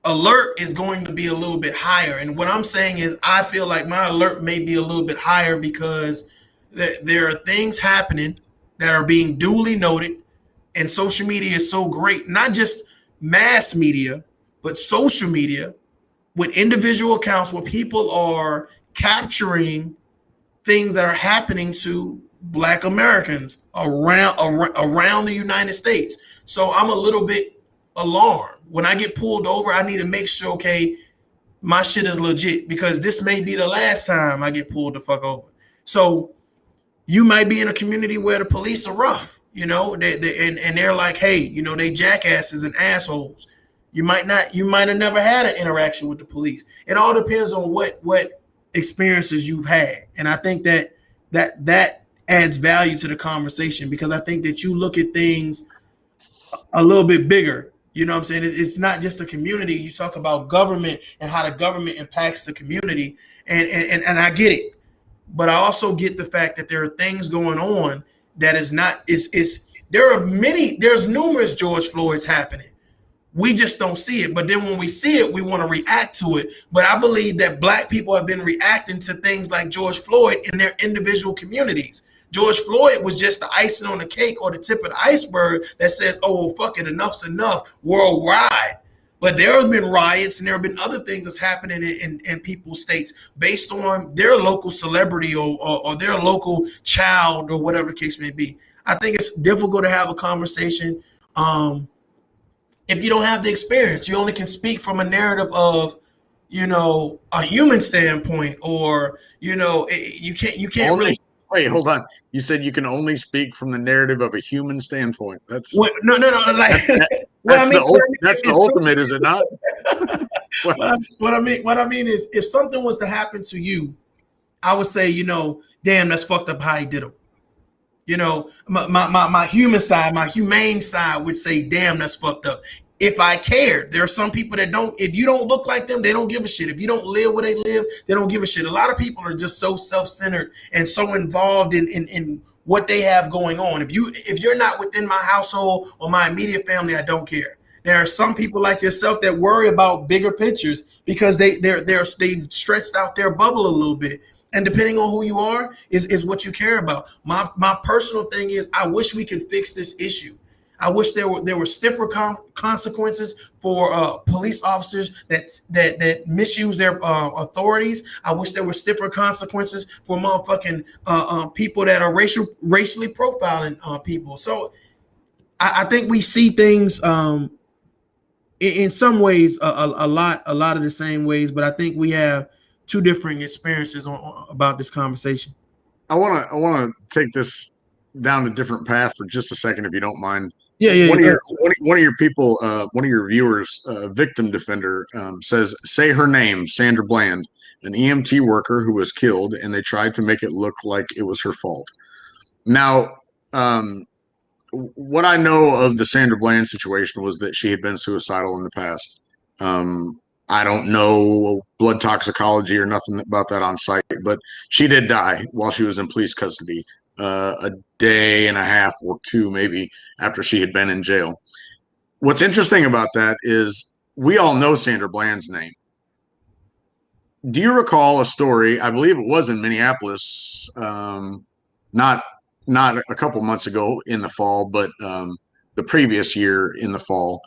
Speaker 1: alert is going to be a little bit higher. And what I'm saying is I feel like my alert may be a little bit higher because there are things happening that are being duly noted. And social media is so great, not just mass media, but social media with individual accounts where people are capturing things that are happening to Black Americans around the United States. So I'm a little bit alarmed. When I get pulled over, I need to make sure, okay, my shit is legit, because this may be the last time I get pulled the fuck over. So you might be in a community where the police are rough, and they're like, hey, they jackasses and assholes. You might have never had an interaction with the police. It all depends on what experiences you've had. And I think that adds value to the conversation, because I think that you look at things a little bit bigger. You know what I'm saying? It's not just the community. You talk about government and how the government impacts the community. And I get it. But I also get the fact that there are things going on that there's numerous George Floyds happening. We just don't see it. But then when we see it, we want to react to it. But I believe that Black people have been reacting to things like George Floyd in their individual communities. George Floyd was just the icing on the cake or the tip of the iceberg that says, oh, fuck it, enough's enough worldwide. But there have been riots and there have been other things that's happening in people's states based on their local celebrity or their local child or whatever the case may be. I think it's difficult to have a conversation if you don't have the experience. You only can speak from a narrative of, a human standpoint, or you can't really.
Speaker 14: Wait, hold on. You said you can only speak from the narrative of a human standpoint. That's
Speaker 1: no. Like,
Speaker 14: that's the ultimate, is it not?
Speaker 1: What I mean is, if something was to happen to you, I would say, damn, that's fucked up how he did it. My human side, my humane side would say, damn, that's fucked up. If I cared, there are some people that don't. If you don't look like them, they don't give a shit. If you don't live where they live, they don't give a shit. A lot of people are just so self-centered and so involved in what they have going on. If you're not within my household or my immediate family, I don't care. There are some people like yourself that worry about bigger pictures because they've stretched out their bubble a little bit. And depending on who you are is what you care about. My personal thing is, I wish we could fix this issue. I wish there were stiffer consequences for police officers that misuse their authorities. I wish there were stiffer consequences for motherfucking people that are racially profiling people. So I think we see things in some ways a lot of the same ways, but I think we have two different experiences about this conversation.
Speaker 14: I want to take this down a different path for just a second, if you don't mind.
Speaker 1: Yeah.
Speaker 14: One of your people, one of your viewers, Victim Defender, says, say her name, Sandra Bland, an EMT worker who was killed, and they tried to make it look like it was her fault. Now, what I know of the Sandra Bland situation was that she had been suicidal in the past. I don't know blood toxicology or nothing about that on site, but she did die while she was in police custody, a day and a half or two maybe after she had been in jail. What's interesting about that is we all know Sandra Bland's name. Do you recall a story? I believe it was in Minneapolis, not a couple months ago in the fall, but the previous year in the fall.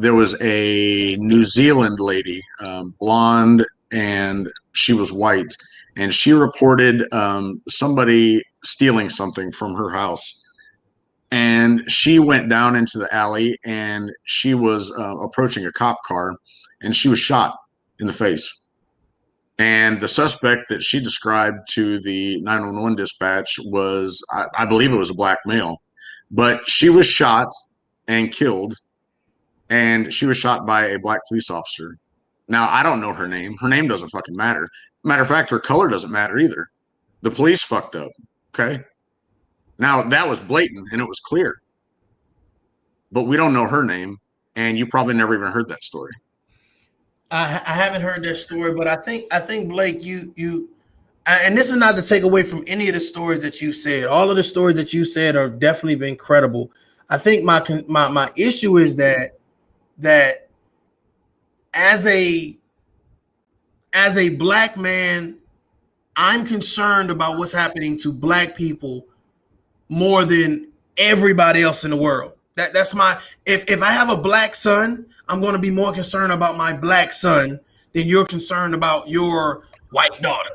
Speaker 14: There was a New Zealand lady, blonde, and she was white, and she reported somebody stealing something from her house. And she went down into the alley, and she was approaching a cop car, and she was shot in the face. And the suspect that she described to the 911 dispatch was, I believe it was a black male, but she was shot and killed. And she was shot by a black police officer. Now, I don't know her name. Her name doesn't fucking matter. Matter of fact, her color doesn't matter either. The police fucked up. Okay. Now, that was blatant and it was clear. But we don't know her name. And you probably never even heard that story.
Speaker 1: I haven't heard that story, but I think Blake, you and this is not to take away from any of the stories that you said. All of the stories that you said are definitely been credible. I think my issue is that as a black man, I'm concerned about what's happening to black people more than everybody else in the world. That's my, if I have a black son, I'm going to be more concerned about my black son than you're concerned about your white daughter.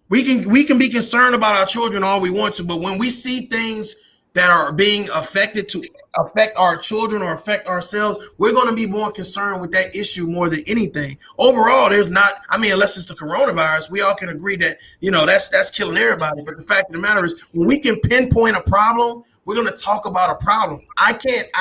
Speaker 1: We can be concerned about our children all we want to, but when we see things that are being affected to affect our children or affect ourselves, we're going to be more concerned with that issue more than anything. Overall, there's not, I mean, unless it's the coronavirus, we all can agree that, that's killing everybody. But the fact of the matter is, when we can pinpoint a problem, we're going to talk about a problem. I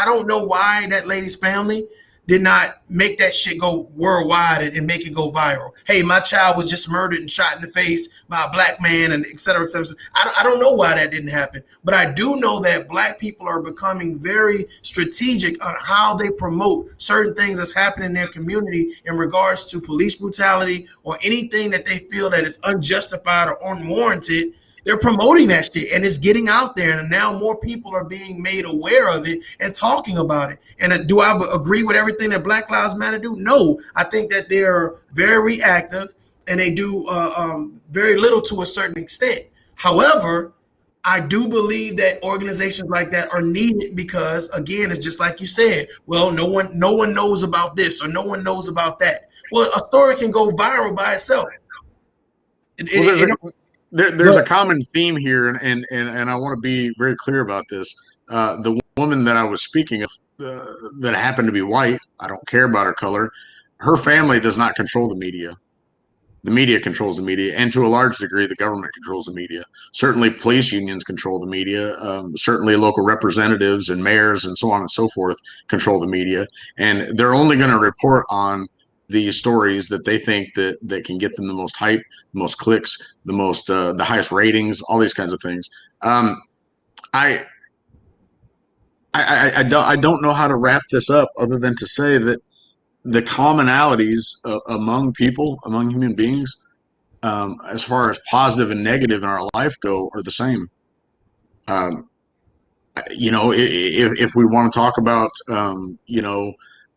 Speaker 1: don't know why that lady's family did not make that shit go worldwide and make it go viral. Hey, my child was just murdered and shot in the face by a black man, and et cetera, et cetera. I don't know why that didn't happen, but I do know that black people are becoming very strategic on how they promote certain things that's happening in their community in regards to police brutality or anything that they feel that is unjustified or unwarranted. They're promoting that shit and it's getting out there, and now more people are being made aware of it and talking about it. And do I agree with everything that Black Lives Matter do? No, I think that they're very reactive and they do very little to a certain extent. However, I do believe that organizations like that are needed because, again, it's just like you said. Well, no one knows about this or no one knows about that. Well, a story can go viral by itself.
Speaker 14: There's a common theme here, and I want to be very clear about this. The woman that I was speaking of, that happened to be white, I don't care about her color. Her family does not control the media. The media controls the media, and to a large degree, the government controls the media. Certainly, police unions control the media. Certainly, local representatives and mayors and so on and so forth control the media, and they're only going to report on the stories that they think that can get them the most hype, the most clicks, the highest ratings, all these kinds of things. I don't know how to wrap this up other than to say that the commonalities among people, among human beings, as far as positive and negative in our life go, are the same. If we want to talk about,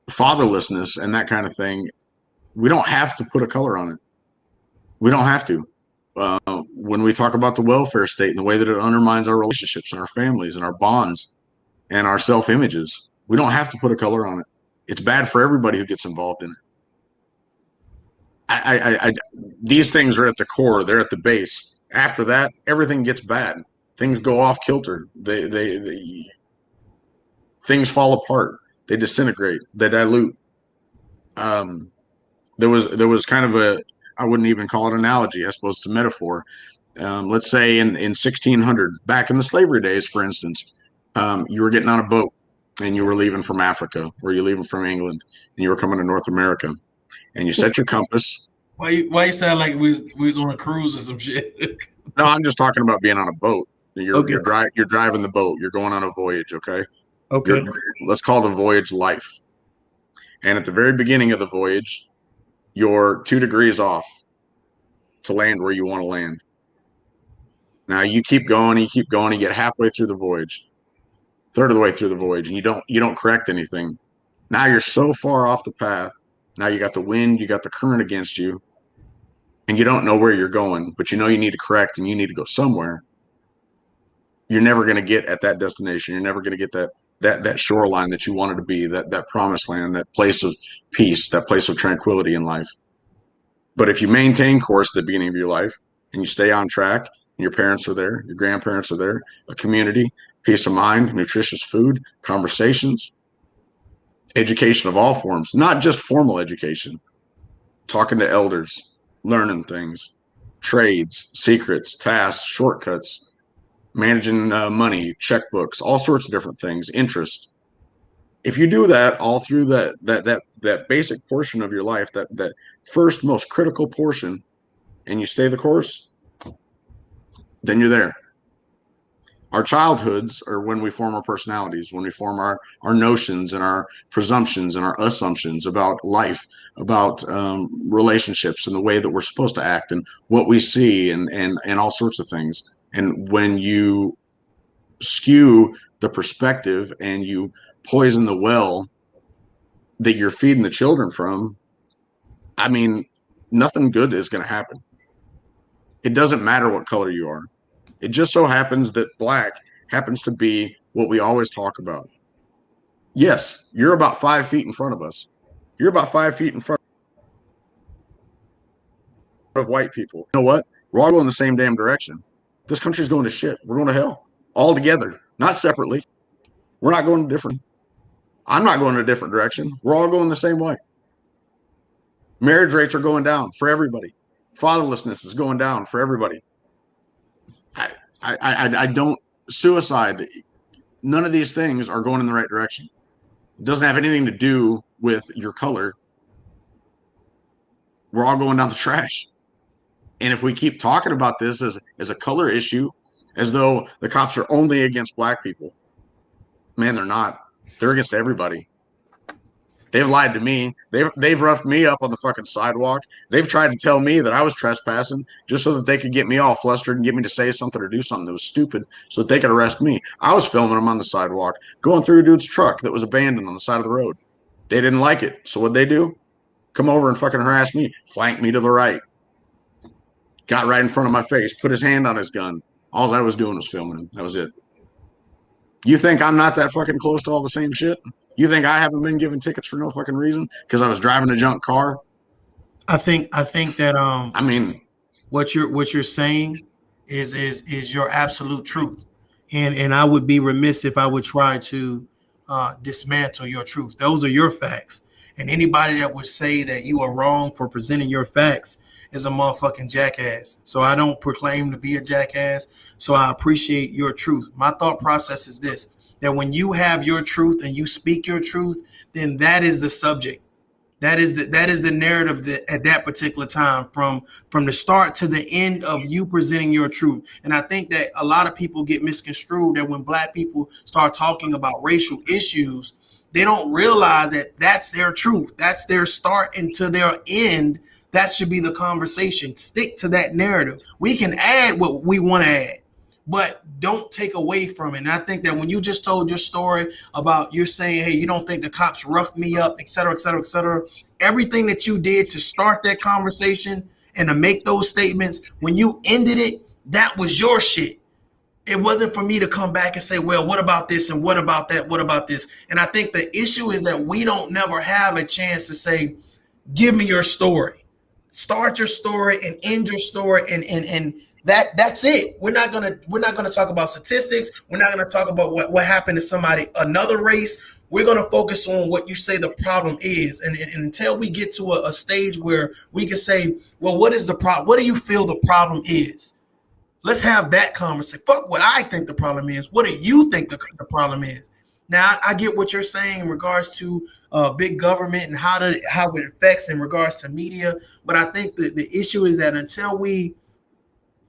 Speaker 14: fatherlessness and that kind of thing, we don't have to put a color on it. We don't have to. When we talk about the welfare state and the way that it undermines our relationships and our families and our bonds and our self-images, we don't have to put a color on it. It's bad for everybody who gets involved in it. These things are at the core. They're at the base. After that, everything gets bad. Things go off kilter. Things fall apart. They disintegrate. They dilute. There was kind of I wouldn't even call it an analogy. I suppose it's a metaphor. Let's say in 1600, back in the slavery days, for instance, you were getting on a boat and you were leaving from Africa, or you're leaving from England, and you were coming to North America, and you set your compass.
Speaker 1: Why you sound like we was on a cruise or some shit?
Speaker 14: No, I'm just talking about being on a boat. You're driving the boat. You're going on a voyage. Okay. Let's call the voyage life. And at the very beginning of the voyage, you're 2 degrees off to land where you want to land. Now you keep going, you get halfway through the voyage, third of the way through the voyage, and you don't correct anything. Now you're so far off the path. Now you got the wind, you got the current against you, and you don't know where you're going, but you know you need to correct and you need to go somewhere. You're never going to get at that destination. You're never going to get that shoreline that you wanted to be, that promised land, that place of peace, that place of tranquility in life. But if you maintain course at the beginning of your life and you stay on track, and your parents are there, your grandparents are there, a community, peace of mind, nutritious food, conversations, education of all forms, not just formal education, talking to elders, learning things, trades, secrets, tasks, shortcuts, managing money, checkbooks, all sorts of different things, interest. If you do that all through that basic portion of your life, that first most critical portion, and you stay the course, then you're there. Our childhoods are when we form our personalities, when we form our notions and our presumptions and our assumptions about life, about relationships and the way that we're supposed to act and what we see and all sorts of things. And when you skew the perspective and you poison the well that you're feeding the children from, I mean, nothing good is going to happen. It doesn't matter what color you are. It just so happens that black happens to be what we always talk about. Yes, you're about 5 feet in front of us. You're about 5 feet in front of white people. You know what? We're all going the same damn direction. This country's going to shit. We're going to hell all together, not separately. We're not going different. I'm not going in a different direction. We're all going the same way. Marriage rates are going down for everybody. Fatherlessness is going down for everybody. I don't, suicide, none of these things are going in the right direction. It doesn't have anything to do with your color. We're all going down the trash. And if we keep talking about this as a color issue, as though the cops are only against black people, man, they're not. They're against everybody. They've lied to me. They've roughed me up on the fucking sidewalk. They've tried to tell me that I was trespassing just so that they could get me all flustered and get me to say something or do something that was stupid so that they could arrest me. I was filming them on the sidewalk, going through a dude's truck that was abandoned on the side of the road. They didn't like it. So what'd they do? Come over and fucking harass me, flank me to the right. Got right in front of my face, put his hand on his gun. All I was doing was filming him. That was it. You think I'm not that fucking close to all the same shit? You think I haven't been given tickets for no fucking reason because I was driving a junk car?
Speaker 1: I think that
Speaker 14: I mean,
Speaker 1: what you're saying is your absolute truth, and I would be remiss if I would try to dismantle your truth. Those are your facts, And anybody that would say that you are wrong for presenting your facts is a motherfucking jackass. So I don't proclaim to be a jackass. So I appreciate your truth. My thought process is this, that when you have your truth and you speak your truth, then that is the subject. That is the narrative that at that particular time, from the start to the end of you presenting your truth. And I think that a lot of people get misconstrued that when Black people start talking about racial issues, they don't realize that that's their truth. That's their start and to their end. That should be the conversation. Stick to that narrative. We can add what we want to add, but don't take away from it. And I think that when you just told your story about you're saying, hey, you don't think the cops roughed me up, et cetera, et cetera, et cetera. Everything that you did to start that conversation and to make those statements, when you ended it, that was your shit. It wasn't for me to come back and say, well, what about this and what about that? What about this? And I think the issue is that we don't never have a chance to say, give me your story. Start your story and end your story, and that's it. We're not gonna talk about statistics. We're not gonna talk about what happened to somebody another race. We're gonna focus on what you say the problem is, and until we get to a stage where we can say, well, what is the problem? What do you feel the problem is? Let's have that conversation. Fuck what I think the problem is. What do you think the problem is? Now, I get what you're saying in regards to big government and how it affects in regards to media, but I think the issue is that until we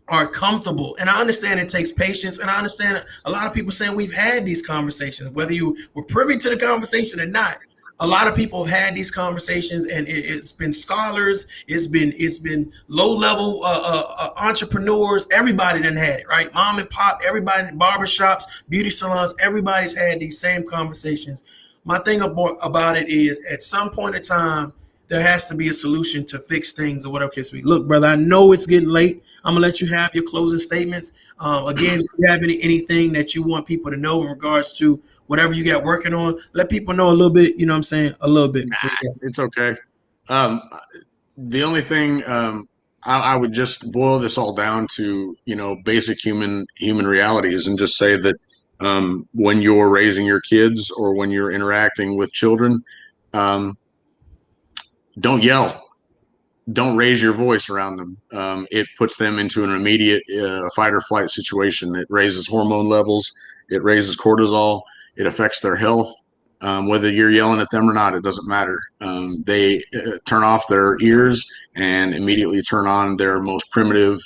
Speaker 1: are comfortable, and I understand it takes patience, and I understand a lot of people saying we've had these conversations, whether you were privy to the conversation or not. A lot of people have had these conversations, and it's been scholars, it's been low level entrepreneurs. Everybody done had it, right? Mom and pop, everybody in barbershops, beauty salons, everybody's had these same conversations. My thing about it is, at some point in time, there has to be a solution to fix things or whatever case be. Look, brother, I know it's getting late. I'm gonna let you have your closing statements. Again, if you have anything that you want people to know in regards to whatever you got working on, let people know a little bit. You know what I'm saying? A little bit.
Speaker 14: It's okay. The only thing I would just boil this all down to, basic human realities, and just say that when you're raising your kids or when you're interacting with children, don't yell. Don't raise your voice around them. It puts them into an immediate fight or flight situation. It raises hormone levels. It raises cortisol. It affects their health. Whether you're yelling at them or not, it doesn't matter. They turn off their ears and immediately turn on their most primitive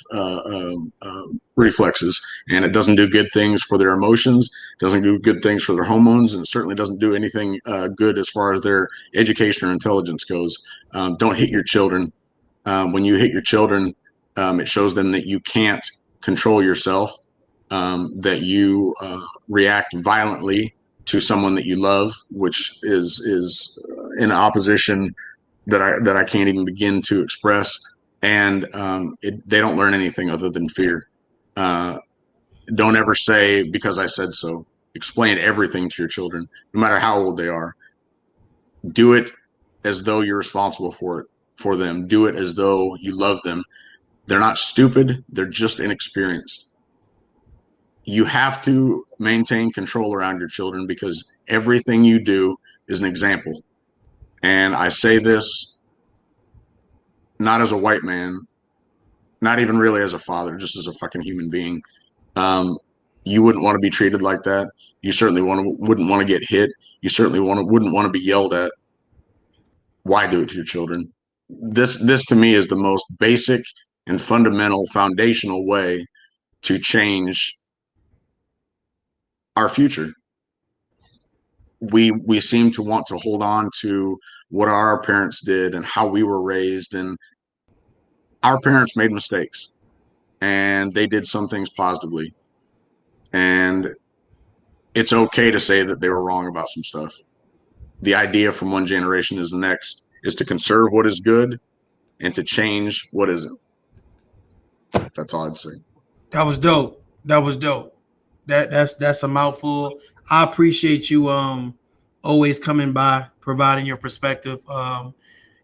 Speaker 14: reflexes. And it doesn't do good things for their emotions, doesn't do good things for their hormones, and it certainly doesn't do anything good as far as their education or intelligence goes. Don't hit your children. When you hit your children, it shows them that you can't control yourself, that you react violently to someone that you love, which is in opposition that I can't even begin to express. And they don't learn anything other than fear. Don't ever say, because I said so. Explain everything to your children, no matter how old they are. Do it as though you're responsible for them. Do it as though you love them. They're not stupid. They're just inexperienced. You have to maintain control around your children, because everything you do is an example. And I say this not as a white man, not even really as a father, just as a fucking human being. You wouldn't want to be treated like that. You certainly wouldn't want to get hit. You certainly wouldn't want to be yelled at. Why do it to your children? This to me is the most basic and fundamental, foundational way to change our future. We seem to want to hold on to what our parents did and how we were raised, and our parents made mistakes, and they did some things positively, and it's okay to say that they were wrong about some stuff. The idea from one generation to the next is to conserve what is good and to change what isn't. That's all I'd say.
Speaker 1: That was dope. That's a mouthful. I appreciate you always coming by, providing your perspective.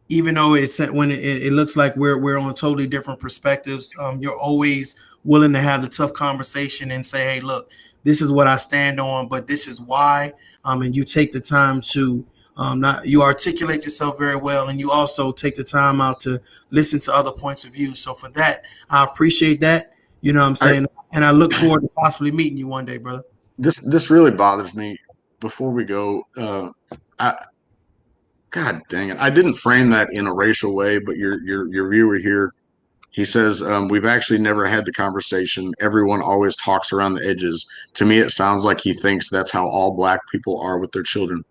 Speaker 1: Even though it looks like we're on totally different perspectives, you're always willing to have the tough conversation and say, hey, look, this is what I stand on, but this is why. And you take the time to Not you articulate yourself very well, and you also take the time out to listen to other points of view. So for that, I appreciate that. You know what I'm saying, and I look forward to possibly meeting you one day, brother.
Speaker 14: This really bothers me. Before we go, God dang it, I didn't frame that in a racial way, but your viewer here, he says, we've actually never had the conversation. Everyone always talks around the edges. To me, it sounds like he thinks that's how all black people are with their children.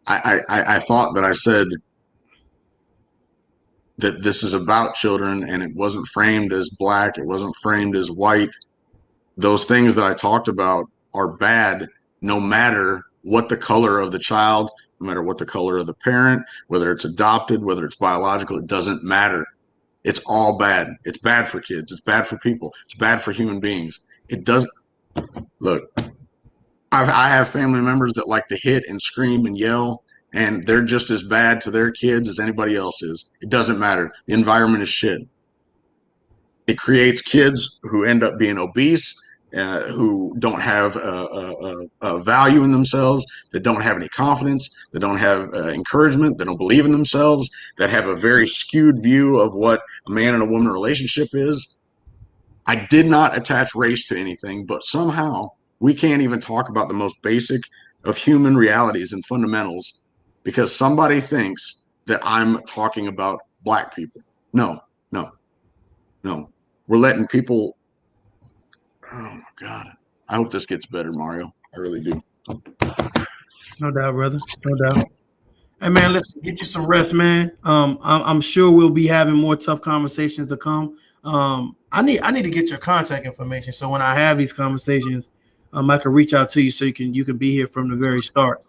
Speaker 14: I thought that I said that this is about children, and it wasn't framed as black. It wasn't framed as white. Those things that I talked about are bad, no matter what the color of the child, no matter what the color of the parent, whether it's adopted, whether it's biological, it doesn't matter. It's all bad. It's bad for kids. It's bad for people. It's bad for human beings. It doesn't look. I have family members that like to hit and scream and yell, and they're just as bad to their kids as anybody else is. It doesn't matter. The environment is shit. It creates kids who end up being obese, who don't have a value in themselves, that don't have any confidence, that don't have encouragement, that don't believe in themselves, that have a very skewed view of what a man and a woman relationship is. I did not attach race to anything, but somehow we can't even talk about the most basic of human realities and fundamentals because somebody thinks that I'm talking about black people. No. We're letting people. Oh my God. I hope this gets better, Mario. I really do.
Speaker 1: No doubt, brother. No doubt. Hey man, listen, get you some rest, man. I'm sure we'll be having more tough conversations to come. I need to get your contact information so when I have these conversations, I can reach out to you so you can be here from the very start.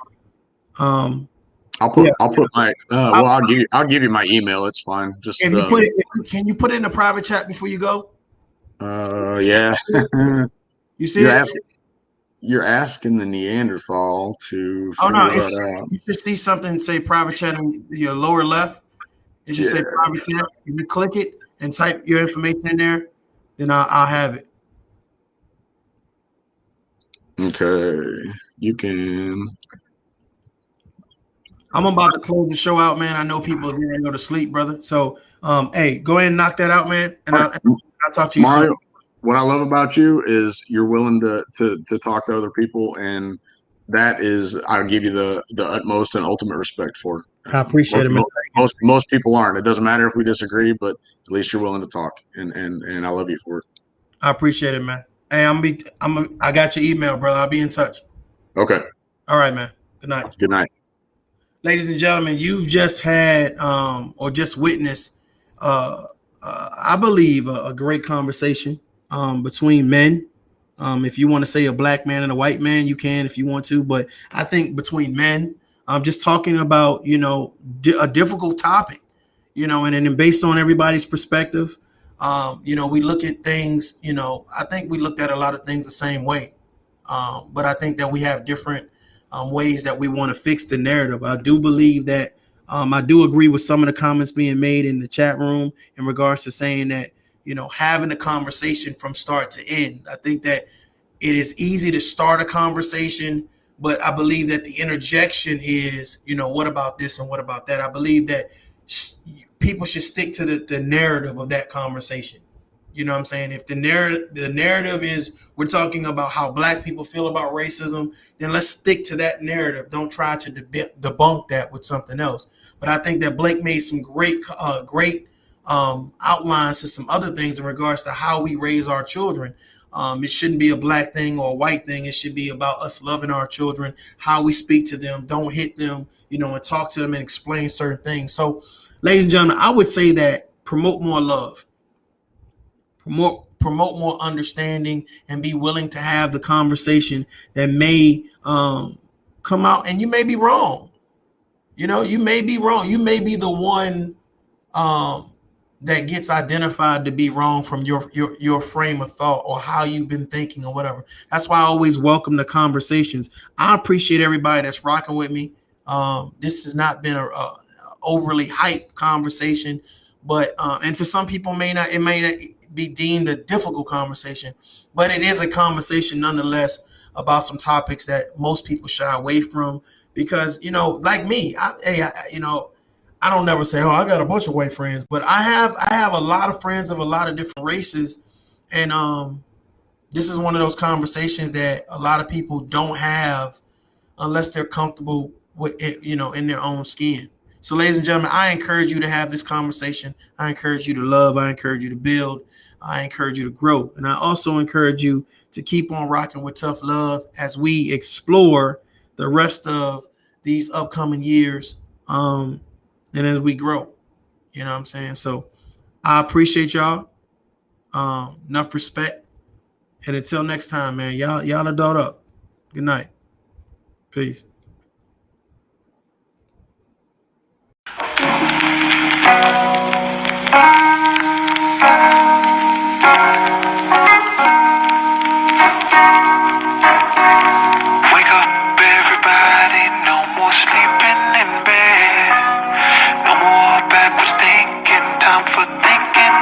Speaker 14: I'll put my I'll give you my email. It's fine. Just
Speaker 1: can you put it in the private chat before you go?
Speaker 14: Yeah.
Speaker 1: You see
Speaker 14: you're asking the Neanderthal to figure that out.
Speaker 1: You should see something say private chat in your lower left. It should say private chat. If you click it and type your information in there, then I'll have it.
Speaker 14: Okay. You can.
Speaker 1: I'm about to close the show out, man. I know people are getting ready to go to sleep, brother. So, hey, go ahead and knock that out, man. And I'll talk to you
Speaker 14: Mario,
Speaker 1: soon.
Speaker 14: what I love about you is you're willing to talk to other people, and that is I'll give you the utmost and ultimate respect for.
Speaker 1: I appreciate it, man.
Speaker 14: Most people aren't. It doesn't matter if we disagree, but at least you're willing to talk, and I love you for it.
Speaker 1: I appreciate it, man. Hey, I got your email, brother. I'll be in touch.
Speaker 14: Okay.
Speaker 1: All right, man. Good night.
Speaker 14: Good night.
Speaker 1: Ladies and gentlemen, you've just had or just witnessed, I believe, a great conversation between men. If you want to say a black man and a white man, you can if you want to. But I think between men, I'm just talking about, a difficult topic, and then based on everybody's perspective, we look at things, I think we looked at a lot of things the same way. But I think that we have different ways that we want to fix the narrative. I do believe that I do agree with some of the comments being made in the chat room in regards to saying that, having a conversation from start to end. I think that it is easy to start a conversation, but I believe that the interjection is, what about this and what about that? I believe that people should stick to the narrative of that conversation. You know what I'm saying? If the narrative is we're talking about how black people feel about racism, then let's stick to that narrative. Don't try to debunk that with something else. But I think that Blake made some great outlines to some other things in regards to how we raise our children. It shouldn't be a black thing or a white thing. It should be about us loving our children, how we speak to them, don't hit them, and talk to them and explain certain things. So, ladies and gentlemen, I would say that promote more love. Promote more understanding and be willing to have the conversation that may come out, and you may be wrong. You may be wrong. You may be the one that gets identified to be wrong from your frame of thought or how you've been thinking or whatever. That's why I always welcome the conversations. I appreciate everybody that's rocking with me. This has not been a overly hype conversation, but and to some people it may not be deemed a difficult conversation, but it is a conversation nonetheless about some topics that most people shy away from. because like me, I don't never say, oh, I got a bunch of white friends, but I have a lot of friends of a lot of different races, and this is one of those conversations that a lot of people don't have unless they're comfortable with it, in their own skin. So, ladies and gentlemen, I encourage you to have this conversation. I encourage you to love. I encourage you to build. I encourage you to grow. And I also encourage you to keep on rocking with Tough Love as we explore the rest of these upcoming years, and as we grow. You know what I'm saying? So I appreciate y'all. Enough respect. And until next time, man, y'all adult up. Good night. Peace.
Speaker 8: Wake up, everybody, no more sleeping in bed. No more backwards thinking, time for thinking